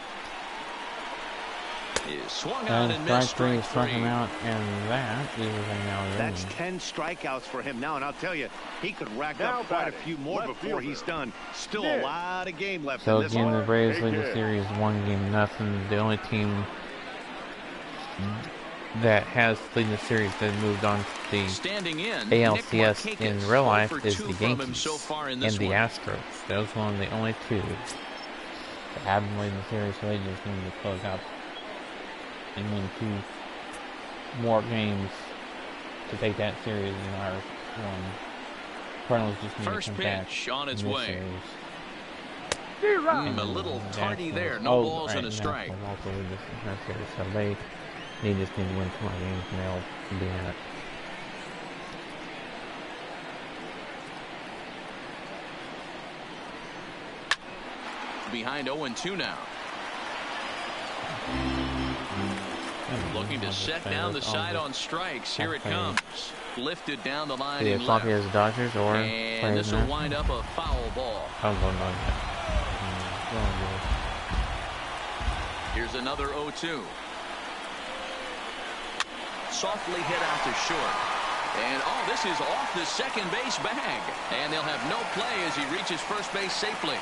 Is swung out and missed. Strike 3
struck him out, and that is
that's 10 strikeouts for him now, and I'll tell you, he could rack up quite a few more before he's done. Still a lot of game left in this one.
So again, the Braves lead the series 1-0. The only team that has leading the series that moved on to the ALCS in real life is the Yankees and the Astros. Those are one of the only two that haven't leading the series, so they just need to close out and win 2 more games to take that series in our Cardinals just need
first
to come back
pitch on its
in this
way.
Series.
A little tardy there. No balls and a strike.
So they just need to win 2 more games and they'll be in it.
Behind 0-2 now. Looking to set down the side on strikes. Here it comes. Lifted down the line in left.
As Dodgers or
and this will wind up a foul ball. Here's another 0-2. Softly hit out to short. And this is off the second base bag. And they'll have no play as he reaches first base safely.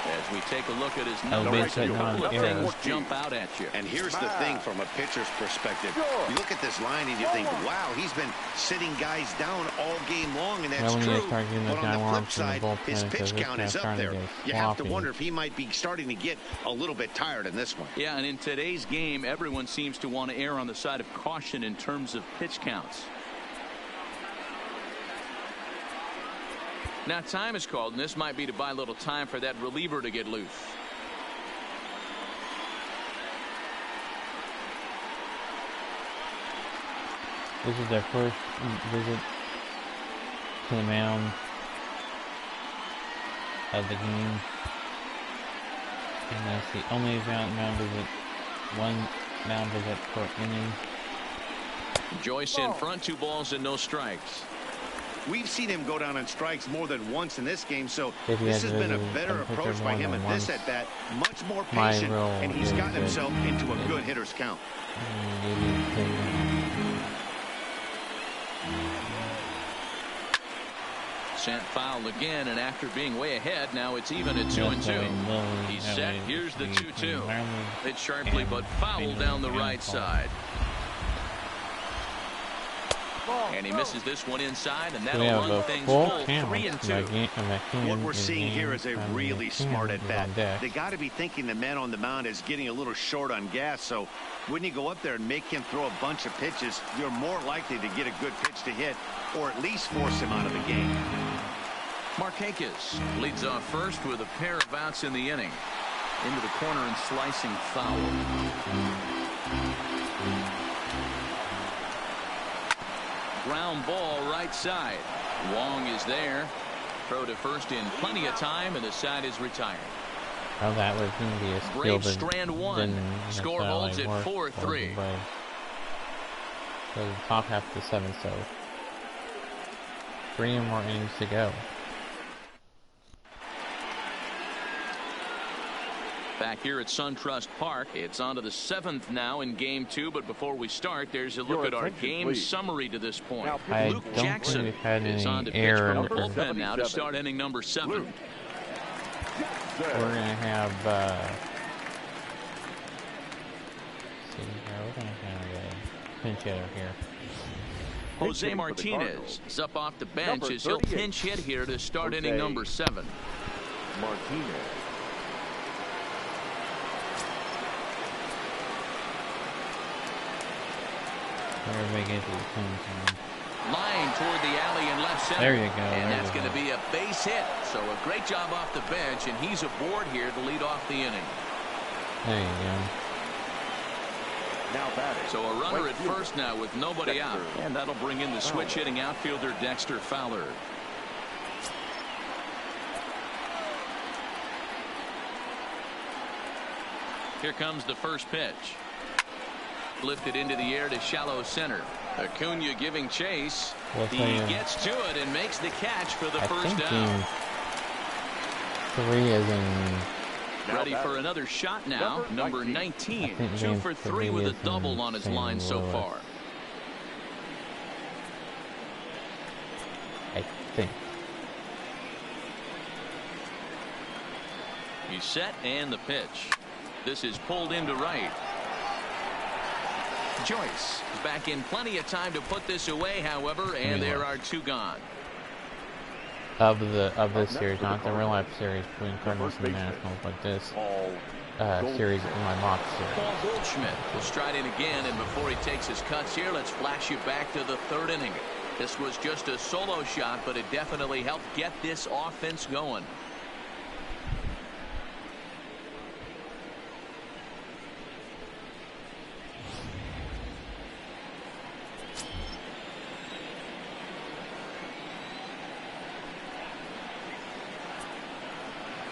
As we take a look at his numbers, a couple of things jump out at you.
And here's the thing from a pitcher's perspective. You look at this line and you think, wow, he's been sitting guys down all game long, and that's true. But on the flip side, his pitch count is up there. You have to wonder if he might be starting to get a little bit tired in this one.
Yeah, and in today's game, everyone seems to want to err on the side of caution in terms of pitch counts. Now time is called, and this might be to buy a little time for that reliever to get loose.
This is their first visit to the mound of the game. And that's the only mound visit, one mound visit per inning.
Joyce in front, 2 balls and no strikes.
We've seen him go down on strikes more than once in this game, so this has been a better approach by him at this at-bat. Much more patient, and he's gotten himself into a good hitter's count.
Sent foul again, and after being way ahead, now it's even at 2-2. He's set. Here's the 2-2. Hit sharply, but foul down the right side. And he misses this one inside, and that'll run things full 3-2.
What we're seeing here is a really smart at-bat. They got to be thinking the man on the mound is getting a little short on gas, so when you go up there and make him throw a bunch of pitches, you're more likely to get a good pitch to hit, or at least force him out of the game.
Markakis leads off first with a pair of outs in the inning. Into the corner and slicing foul. Ground ball right side. Wong is there. Throw to first in plenty of time, and the side is retired.
Oh, that was going to be a steal.
Braves strand one. Score holds at 4-3.
So the top half of the 7th, so 3 more innings to go.
Back here at SunTrust Park, it's on to the 7th now in Game 2. But before we start, there's a look at our game summary to this point. Luke Jackson is on to pitch from the bullpen now to start inning number 7.
We're going to have we're going to have a pinch hitter here.
Jose Martinez is up off the bench as he'll pinch hit here to start inning number 7.
Martinez.
Line toward the alley in left center.
There you go.
And that's going to be a base hit. So a great job off the bench, and he's aboard here to lead off the inning.
There you go.
Now batting.
So a runner at first now with nobody out. And that'll bring in the switch hitting outfielder Dexter Fowler. Here comes the first pitch. Lifted into the air to shallow center. Acuna giving chase. He gets to it and makes the catch for the first down.
3 is in.
Ready for another shot now. Number 19. 2 for 3 with a double on his line so far.
I think.
He's set and the pitch. This is pulled into right. Joyce is back in plenty of time to put this away, however, and there are 2 gone.
Of this series, not the real life series between Cardinals and Nationals, but this series in my mock series.
Paul Goldschmidt will stride in again, and before he takes his cuts here, let's flash you back to the 3rd inning. This was just a solo shot, but it definitely helped get this offense going.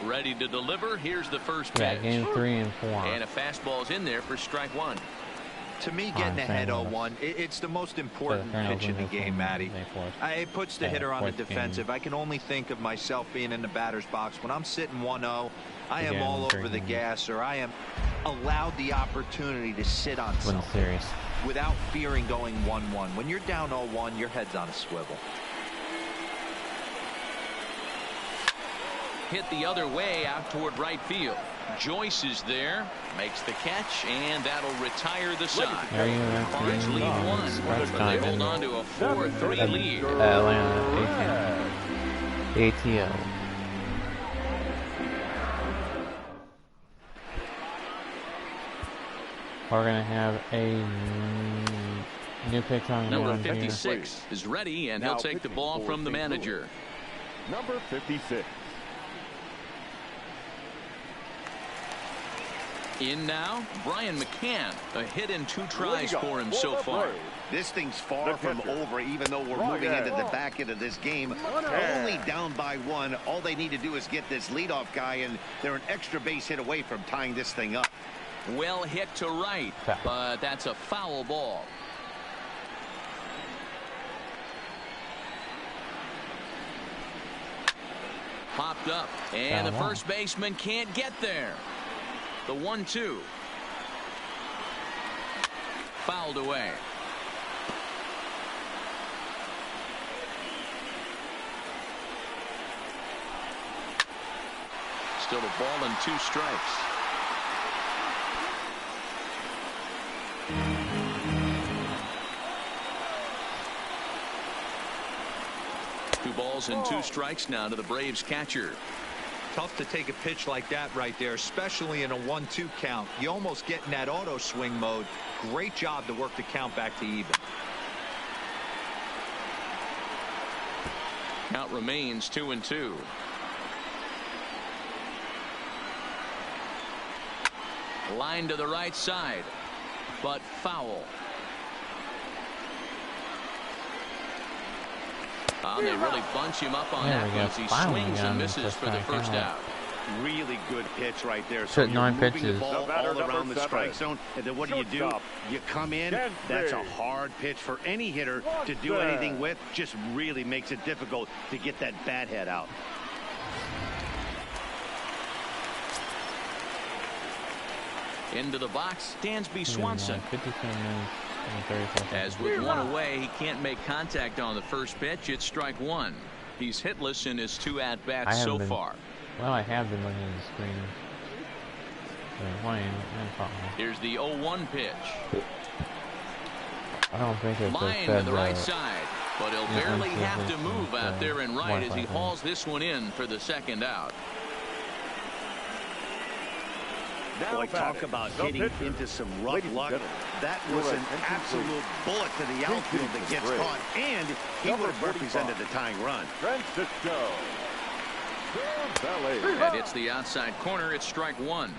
Ready to deliver. Here's the first pitch.
Yeah, game 3 and 4.
And a fastball's in there for strike 1.
To me, getting ahead 0-1, it's the most important pitch in the game, Matty. It puts the hitter on the defensive. I can only think of myself being in the batter's box. When I'm sitting 1-0, I am all over the gas, or I am allowed the opportunity to sit on something without fearing going 1-1. When you're down 0-1, your head's on a swivel.
hit the other way out toward right field. Joyce is there, makes the catch, and that'll retire the side. Cards lead 1, but they hold on to a 4-3 lead.
Atlanta, ATL. We're going to have a new pitch on
number 56 is ready, and he'll take the ball from the manager.
Number 56.
In now, Brian McCann. A hit in 2 tries for him so far.
This thing's far from over, even though we're moving into the back end of this game. Only down by 1. All they need to do is get this leadoff guy, and they're an extra base hit away from tying this thing up.
Well hit to right, but that's a foul ball. Popped up, and the first baseman can't get there. The 1-2. Fouled away. Still a ball and 2 strikes. Two balls and 2 strikes now to the Braves catcher.
Tough to take a pitch like that right there, especially in a 1-2 count. You almost get in that auto swing mode. Great job to work the count back to even.
Count remains 2-2. Line to the right side, but foul. They really bunch him up on that one as he swings and misses for the first out.
Really good pitch right there.
So you're moving
the ball all around the strike zone, and then what do? You come in. That's a hard pitch for any hitter to do anything with. Just really makes it difficult to get that bat head out.
Into the box, Dansby Swanson. As with 1 away, he can't make contact on the first pitch. It's strike 1. He's hitless in his 2 at-bats so far.
Well, I have been looking at the screen.
Here's the 0-1 pitch.
I don't think it's
line to the right side, but he'll barely have to move out there and right as he hauls this one in for the second out.
Boy, talk about hitting into some rough luck. That was an absolute bullet to the outfield that gets caught, and he would have represented the tying run.
That hits the outside corner. It's strike 1.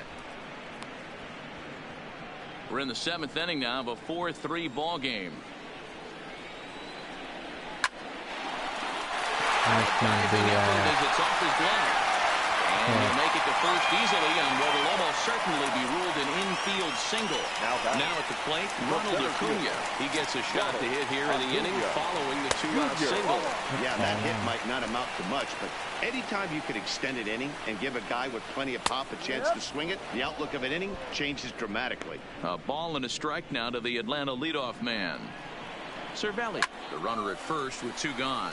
We're in the 7th inning now of a 4-3 ball game. It's off his glove. And he'll make it to first easily on what will almost certainly be ruled an infield single. Now at the plate, Ronald Acuna. He gets a shot to hit here in the inning following the 2-out single.
Yeah, that hit might not amount to much, but anytime you can extend an inning and give a guy with plenty of pop a chance to swing it, the outlook of an inning changes dramatically.
A ball and a strike now to the Atlanta leadoff man. Cervelli, the runner at first with 2 gone.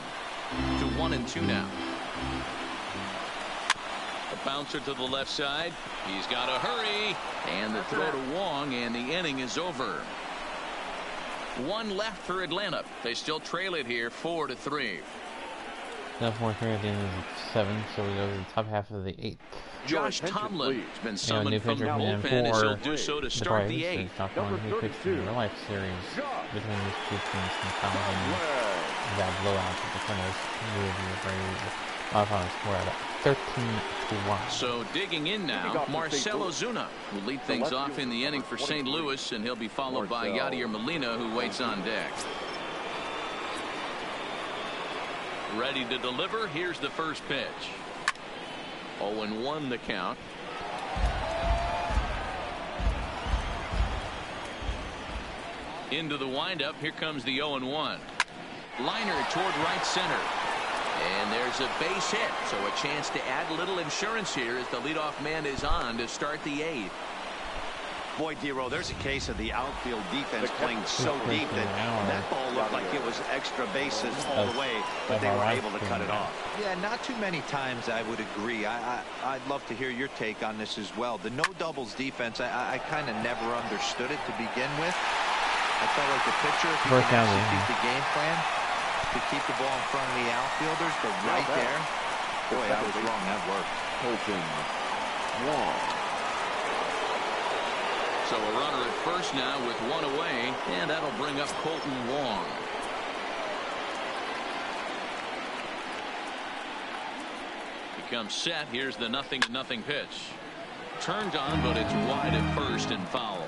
To 1-2 now. A bouncer to the left side. He's got to hurry. And the throw to Wong, and the inning is over. 1 left for Atlanta. They still trail it here 4-3.
Now 4-3 at the end of the 7th, so we go to the top half of the 8th.
Josh Tomlin has been summoned from the bullpen, as he'll do so to start the 8th.
He pitched in the real life series between these 2 teams and that blowout at the Cardinals. Off on a score at 13-1.
So digging in now, Marcell Ozuna will lead things off in the inning for St. Louis, and he'll be followed by Yadier Molina, who waits on deck. Ready to deliver. Here's the first pitch. 0-1 the count. Into the windup. Here comes the 0-1. Liner toward right center. And there's a base hit, so a chance to add a little insurance here as the leadoff man is on to start the 8th.
Boy, Dero, there's a case of the outfield defense playing so deep that ball looked like it was extra bases all the way, but they were able to cut it off.
Yeah, not too many times I would agree. I'd love to hear your take on this as well. The no doubles defense, I kind of never understood it to begin with. I felt like the pitcher, if he can execute the game plan to keep the ball in front of the outfielders, but right there, boy, I was wrong. That worked.
Colton Wong.
So a runner at first now with one away, and that'll bring up Colton Wong. He comes set. Here's the 0-0 pitch. Turned on, but it's wide at first and foul.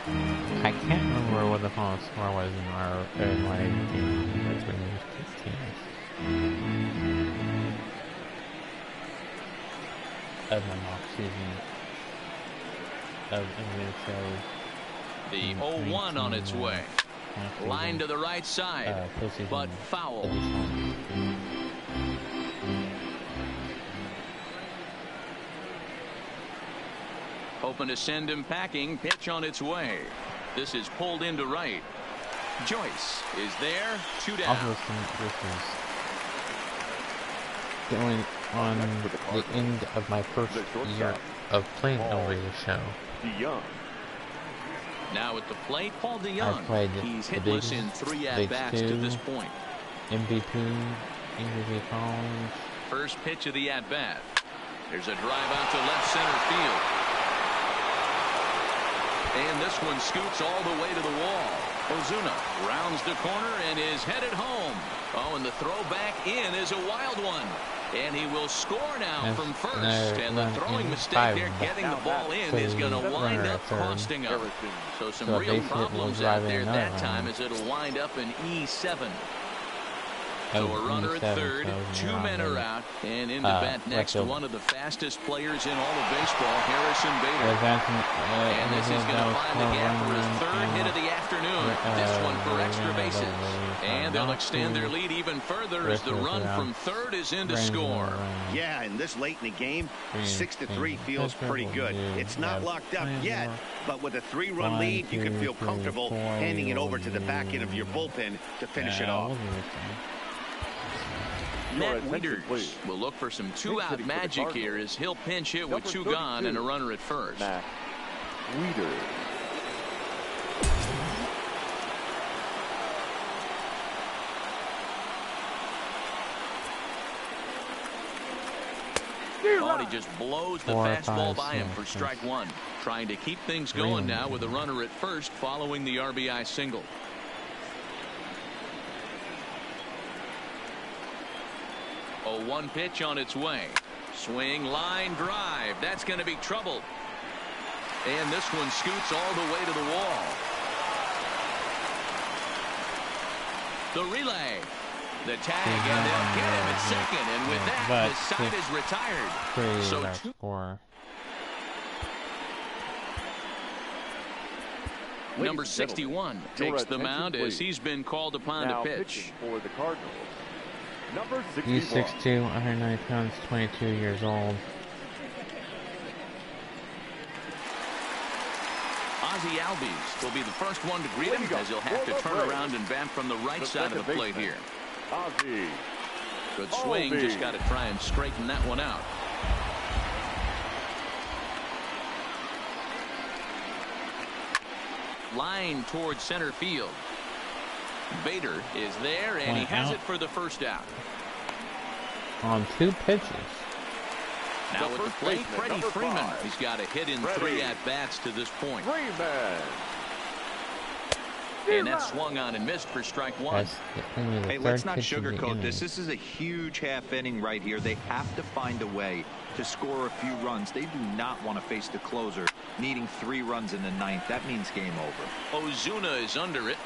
I can't remember what the final score was in our game. That's when we used teams. Of my mock season.
The 0-1 on its way. Line to the right side, but foul. Hoping to send him packing. Pitch on its way. This is pulled into right. Joyce is there. 2 down.
This is going on the end of my first year of playing elevator show.
DeYoung.
Now at the plate, Paul DeYoung. He's hitless in 3 at-bats to this point.
MVP Collins.
First pitch of the at-bat. There's a drive out to left center field. And this one scoots all the way to the wall. Ozuna rounds the corner and is headed home. Oh, and the throw back in is a wild one. And he will score now from first. And the throwing mistake there, getting the ball in, is going to wind up costing him. So some real problems out there that time, as it'll wind up in E7. So a runner at third, 2 men are out, and in to bat next, one of the fastest players in all of baseball, Harrison Bader. And this is going to find the gap for his 3rd hit of the afternoon. This one for extra bases. And they'll extend their lead even further as the run from third is in to score.
Yeah, and this late in the game, 6-3 feels pretty good. It's not locked up yet, but with a 3-run lead, you can feel comfortable handing it over to the back end of your bullpen to finish it off.
Matt Wieters will look for some 2-out magic here as he'll pinch hit with 2 gone and a runner at first.
Matt Wieters.
Oh, he just blows the fastball by him for strike 1. Trying to keep things going now with a runner at first following the RBI single. A 1 pitch on its way. Swing, line, drive. That's going to be trouble. And this one scoots all the way to the wall. The relay. The tag, and they'll get him at second. And with that, his side is retired. So
score.
Number 61 takes the mound as he's been called upon to pitch.
For the Cardinals. Number 61.
He's 6'2", 190 pounds, 22 years old.
Ozzie Albies will be the first one to greet him as he'll have to turn around and bat from the right side of the plate here.
Ozzie.
Good swing, just got to try and straighten that one out. Line towards center field. Bader is there, and he has it for the first out.
On 2 pitches.
Now with the plate, Freddie Freeman. He's got a hit in 3 at-bats to this point.
Freeman.
And that swung on and missed for strike 1.
Hey, let's not sugarcoat this. This is a huge half inning right here. They have to find a way to score a few runs. They do not want to face the closer, needing 3 runs in the 9th. That means game over.
Ozuna is under it.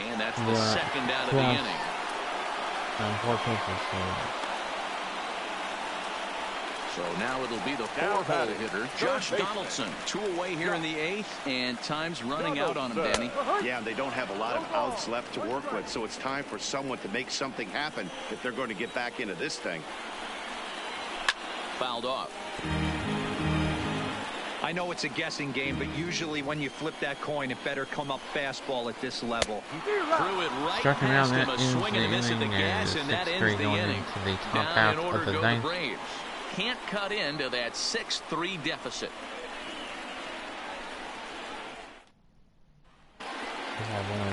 And that's the second out of the inning.
4 pitches.
So now it'll be the 4-hole hitter, Josh Donaldson. 2 away here in the 8th, and time's running out on him, Danny.
Yeah, they don't have a lot of outs left to work with, so it's time for someone to make something happen if they're going to get back into this thing.
Fouled off.
I know it's a guessing game, but usually when you flip that coin, it better come up fastball at this level.
Threw it right past him, a swing and a miss at the gas, and that ends the inning. Down in order go the Braves. Can't cut into that 6-3 deficit.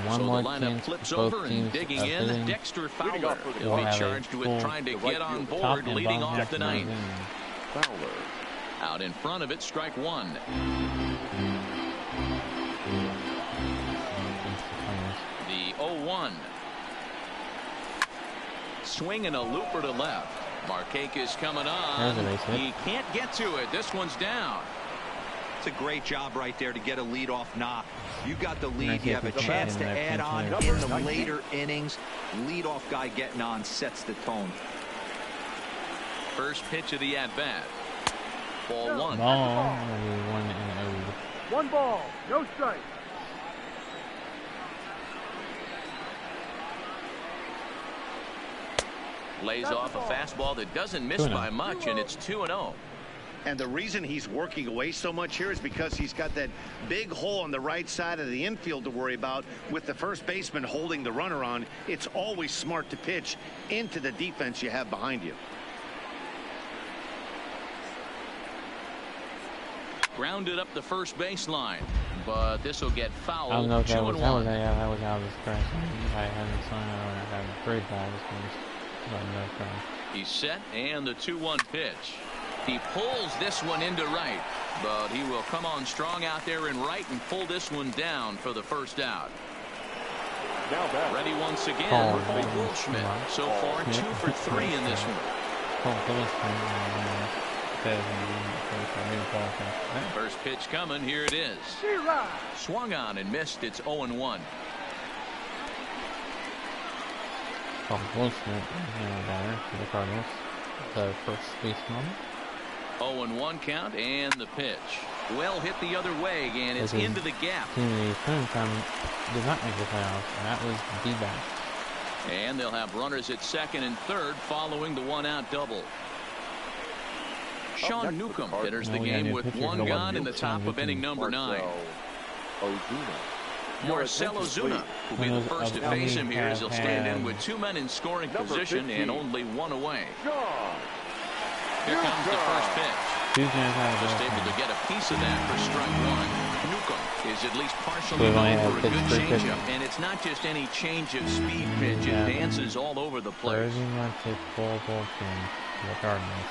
So
the lineup flips over and digging in. Dexter Fowler will be charged with trying to get on board, leading off the ninth. Fowler out in front of it, strike one. The 0-1. Swinging a looper to left. Markakis coming on. He can't get to it. This one's down.
It's a great job right there to get a leadoff knock. You got the lead. You have a chance to add on in the later innings. Leadoff guy getting on sets the tone.
First pitch of the at-bat. Ball one.
One ball, no strike.
Lays off a fastball that doesn't miss by much, and it's 2-0.
And the reason he's working away so much here is because he's got that big hole on the right side of the infield to worry about. With the first baseman holding the runner on, it's always smart to pitch into the defense you have behind you.
Grounded up the first baseline, but this will get fouled.
I don't know if that was out of the scratch. I hadn't signed it, I had great balls.
He's set, and the 2-1 pitch. He pulls this one into right, but he will come on strong out there in right and pull this one down for the first out. Ready once again for Goldschmidt. So far, 2 for 3 in this one. First pitch coming. Here it is. Swung on and missed. It's 0-1.
Goldschmidt for the Cardinals. The first baseman.
0-1 count, and the pitch. Well hit the other way, and it's into the gap.
Did not make the playoffs, and that was the back.
And they'll have runners at second and third following the one-out double. Sean Newcomb enters the game with one gone in the top of inning number 9. Marcell Ozuna will be the first to face him here as he'll stand in with 2 men in scoring position and only 1 away. Here comes the first pitch. Just able to get a piece of that for strike one. Newcomb is at least partially known for a good changeup, and it's not just any change of speed pitch. It dances all over the place.
The Cardinals.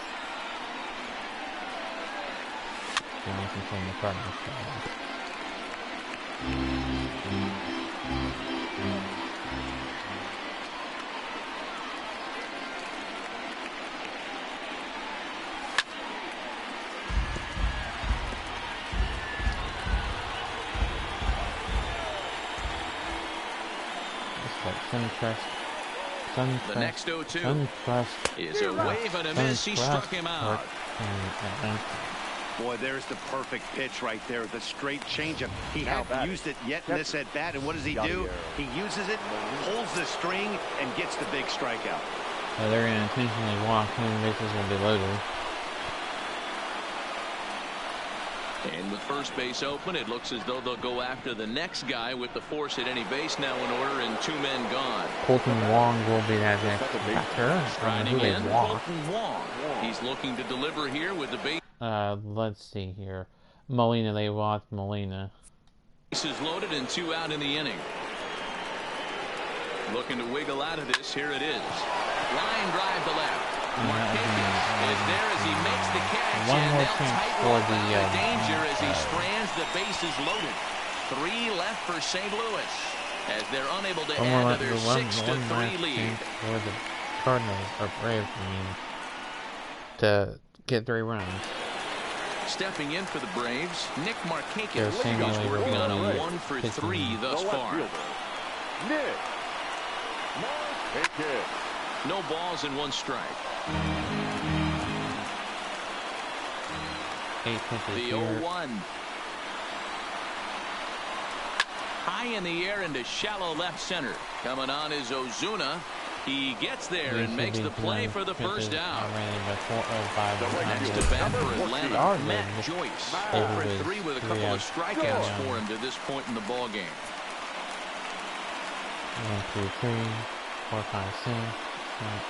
The next 0-2 is a wave and a miss. He struck him out.
Boy, there's the perfect pitch right there. The straight changeup. He hadn't used it yet in this at bat, and what does he do? He uses it, pulls the string, and gets the big strikeout.
So they're going to intentionally walk him. Bases will be loaded.
And with first base open, it looks as though they'll go after the next guy with the force at any base now in order and 2 men gone.
Colton Wong will be that next batter.
Striding in, Colton Wong. He's looking to deliver here with the base.
Let's see here. Molina, they walked Molina.
Bases loaded and 2 out in the inning. Looking to wiggle out of this. Here it is. Line drive to left. Markakis is there as he makes the catch.
One more chance for the
danger as he strands the bases loaded. 3 left for St. Louis as they're unable to add to their 6-3 lead.
For the Cardinals or Braves, to get 3 runs.
Stepping in for the Braves, Nick Markakis. He's working on a 1 for 3 thus far.
Nick Markakis.
No balls and 1 strike. The 0-1. High in the air into shallow left center. Coming on is Ozuna. He gets there and makes the play for the first down. Next
to
bat for Atlanta, Matt Joyce. 0 for 3 with a couple of strikeouts for him to this point in the ball game.
1, 2, 3, 4, 5, 6, 7,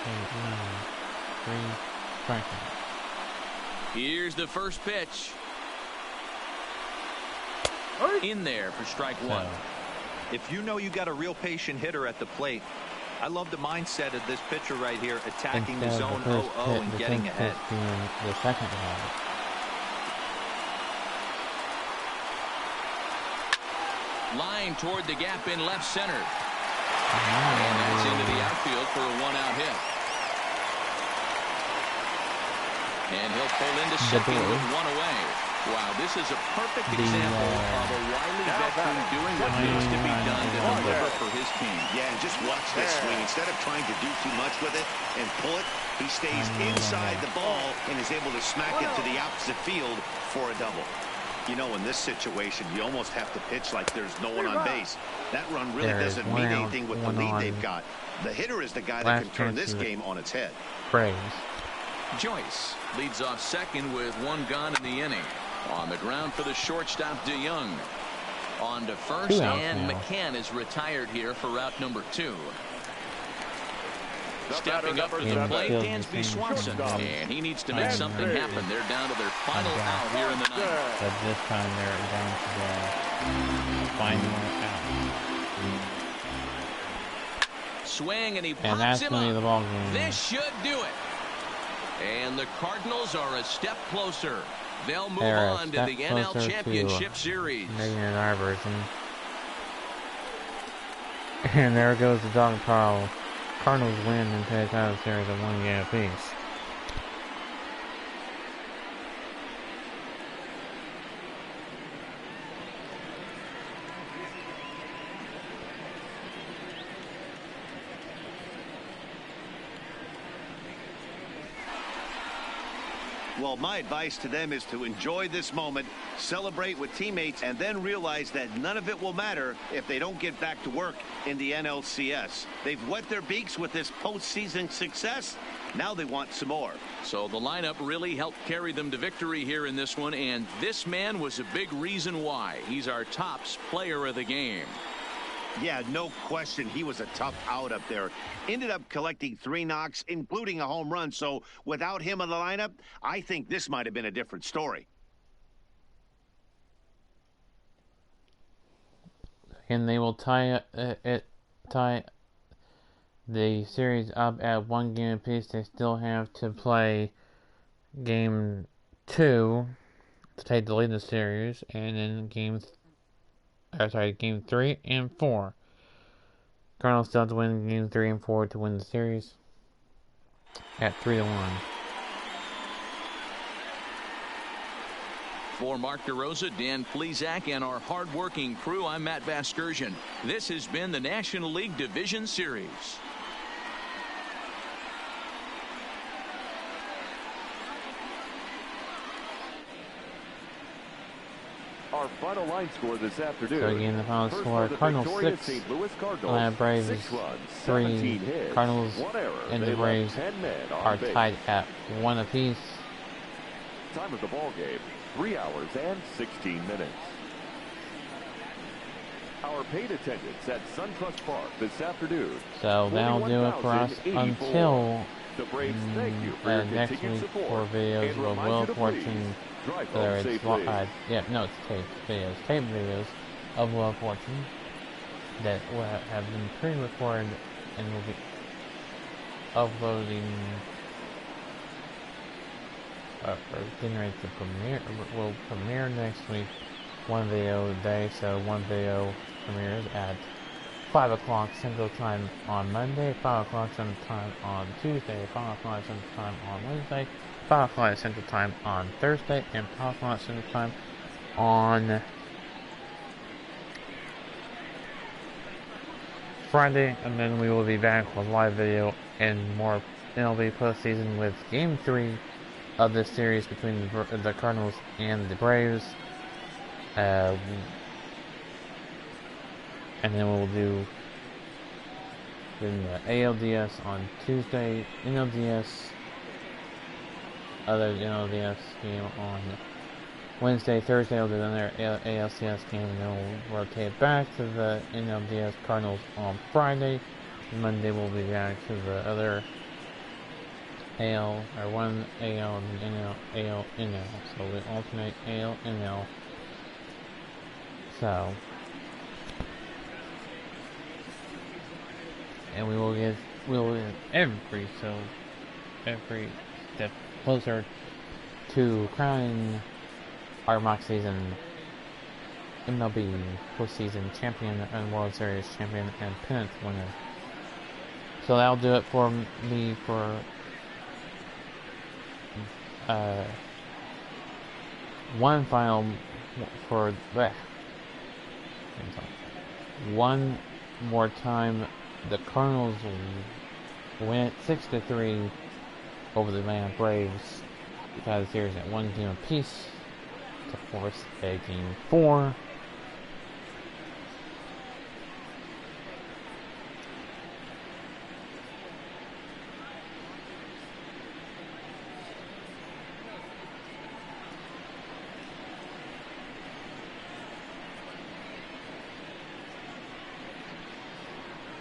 8, 9, 3 strikeouts.
Here's the first pitch. In there for strike one.
If you know you got a real patient hitter at the plate, I love the mindset of this pitcher right here, attacking the zone 0-0 and getting ahead.
The second one.
Line toward the gap in left center. And that's into the outfield for a 1-out hit. And he'll pull into second with 1 away. Wow, this is a perfect example of a wily veteran doing what needs to be done to deliver for his team.
Yeah, and just watch this swing. Instead of trying to do too much with it and pull it, he stays inside the ball and is able to smack it to the opposite field for a double. You know, in this situation, you almost have to pitch like there's no one on base. That run really doesn't mean anything with the lead they've got. The hitter is the guy that can turn this game on its head.
Braves.
Joyce leads off second with 1 gone in the inning. On the ground for the shortstop, DeYoung. On to first, and McCann is retired here for route number 2. Stepping up to the plate, Dansby Swanson. And he needs to make something happen. They're down to their final out here in the ninth.
But this time they're down to the final out.
Swing, and he pops him up.
The ball game.
This should do it. And the Cardinals are a step closer. They'll move on to the NL Championship Series.
In our version. And there goes the dog pile. Cardinals win and take out the series of 1 game apiece.
Well, my advice to them is to enjoy this moment, celebrate with teammates, and then realize that none of it will matter if they don't get back to work in the NLCS. They've wet their beaks with this postseason success. Now they want some more.
So the lineup really helped carry them to victory here in this one, and this man was a big reason why. He's our tops player of the game.
Yeah, no question. He was a tough out up there. Ended up collecting 3 knocks, including a home run. So without him in the lineup, I think this might have been a different story.
And they will tie the series up at 1 game apiece. They still have to play game 2 to take the lead in the series, and then game 3 and 4. Cardinals still have to win game 3 and 4 to win the series at 3-1.
For Mark DeRosa, Dan Plesac, and our hard-working crew, I'm Matt Vasgersian. This has been the National League Division Series.
Our final line score this afternoon.
So again, the final score: Cardinals 6, Atlanta Braves 3. Cardinals and the Braves are tied at 1 apiece.
Time of the ball game: 3 hours and 16 minutes. Our paid attendance at SunTrust Park this afternoon.
So that'll do it for us until
the Braves thank you for your
next
continued
week
support.
for videos of Wheel of Fortune. Whether it's
it's
taped videos. Taped videos of Wheel of Fortune that will have been pre-recorded and will be uploading or getting ready to premiere. Will premiere next week. 1 video a day, so 1 video premieres at 5 o'clock Central Time on Monday, 5 o'clock Central Time on Tuesday, 5 o'clock Central Time on Wednesday, 5 o'clock Central Time on Thursday, and 5 o'clock Central Time on Friday. And then we will be back with live video and more MLB postseason with Game 3 of this series between the Cardinals and the Braves. And then we'll do Then the ALDS on Tuesday. NLDS. Other NLDS game on Wednesday. Thursday we'll do another ALCS game, and then we'll rotate back to the NLDS Cardinals on Friday. Monday we'll be back to the other AL, or one AL and NL, AL, NL. So we alternate AL, NL. So, and we'll get every step closer to crowning our mock season MLB postseason champion and World Series champion and pennant winner. So that'll do it for me for one final for one more time. The Cardinals win 6-3 over the Atlanta Braves. Got the series at 1 game apiece to force a game 4.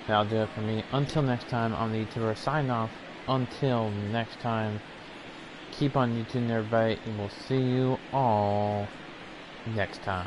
That'll do it for me. Until next time, I'm the YouTuber. Sign off. Until next time, keep on YouTube, everybody, and we'll see you all next time.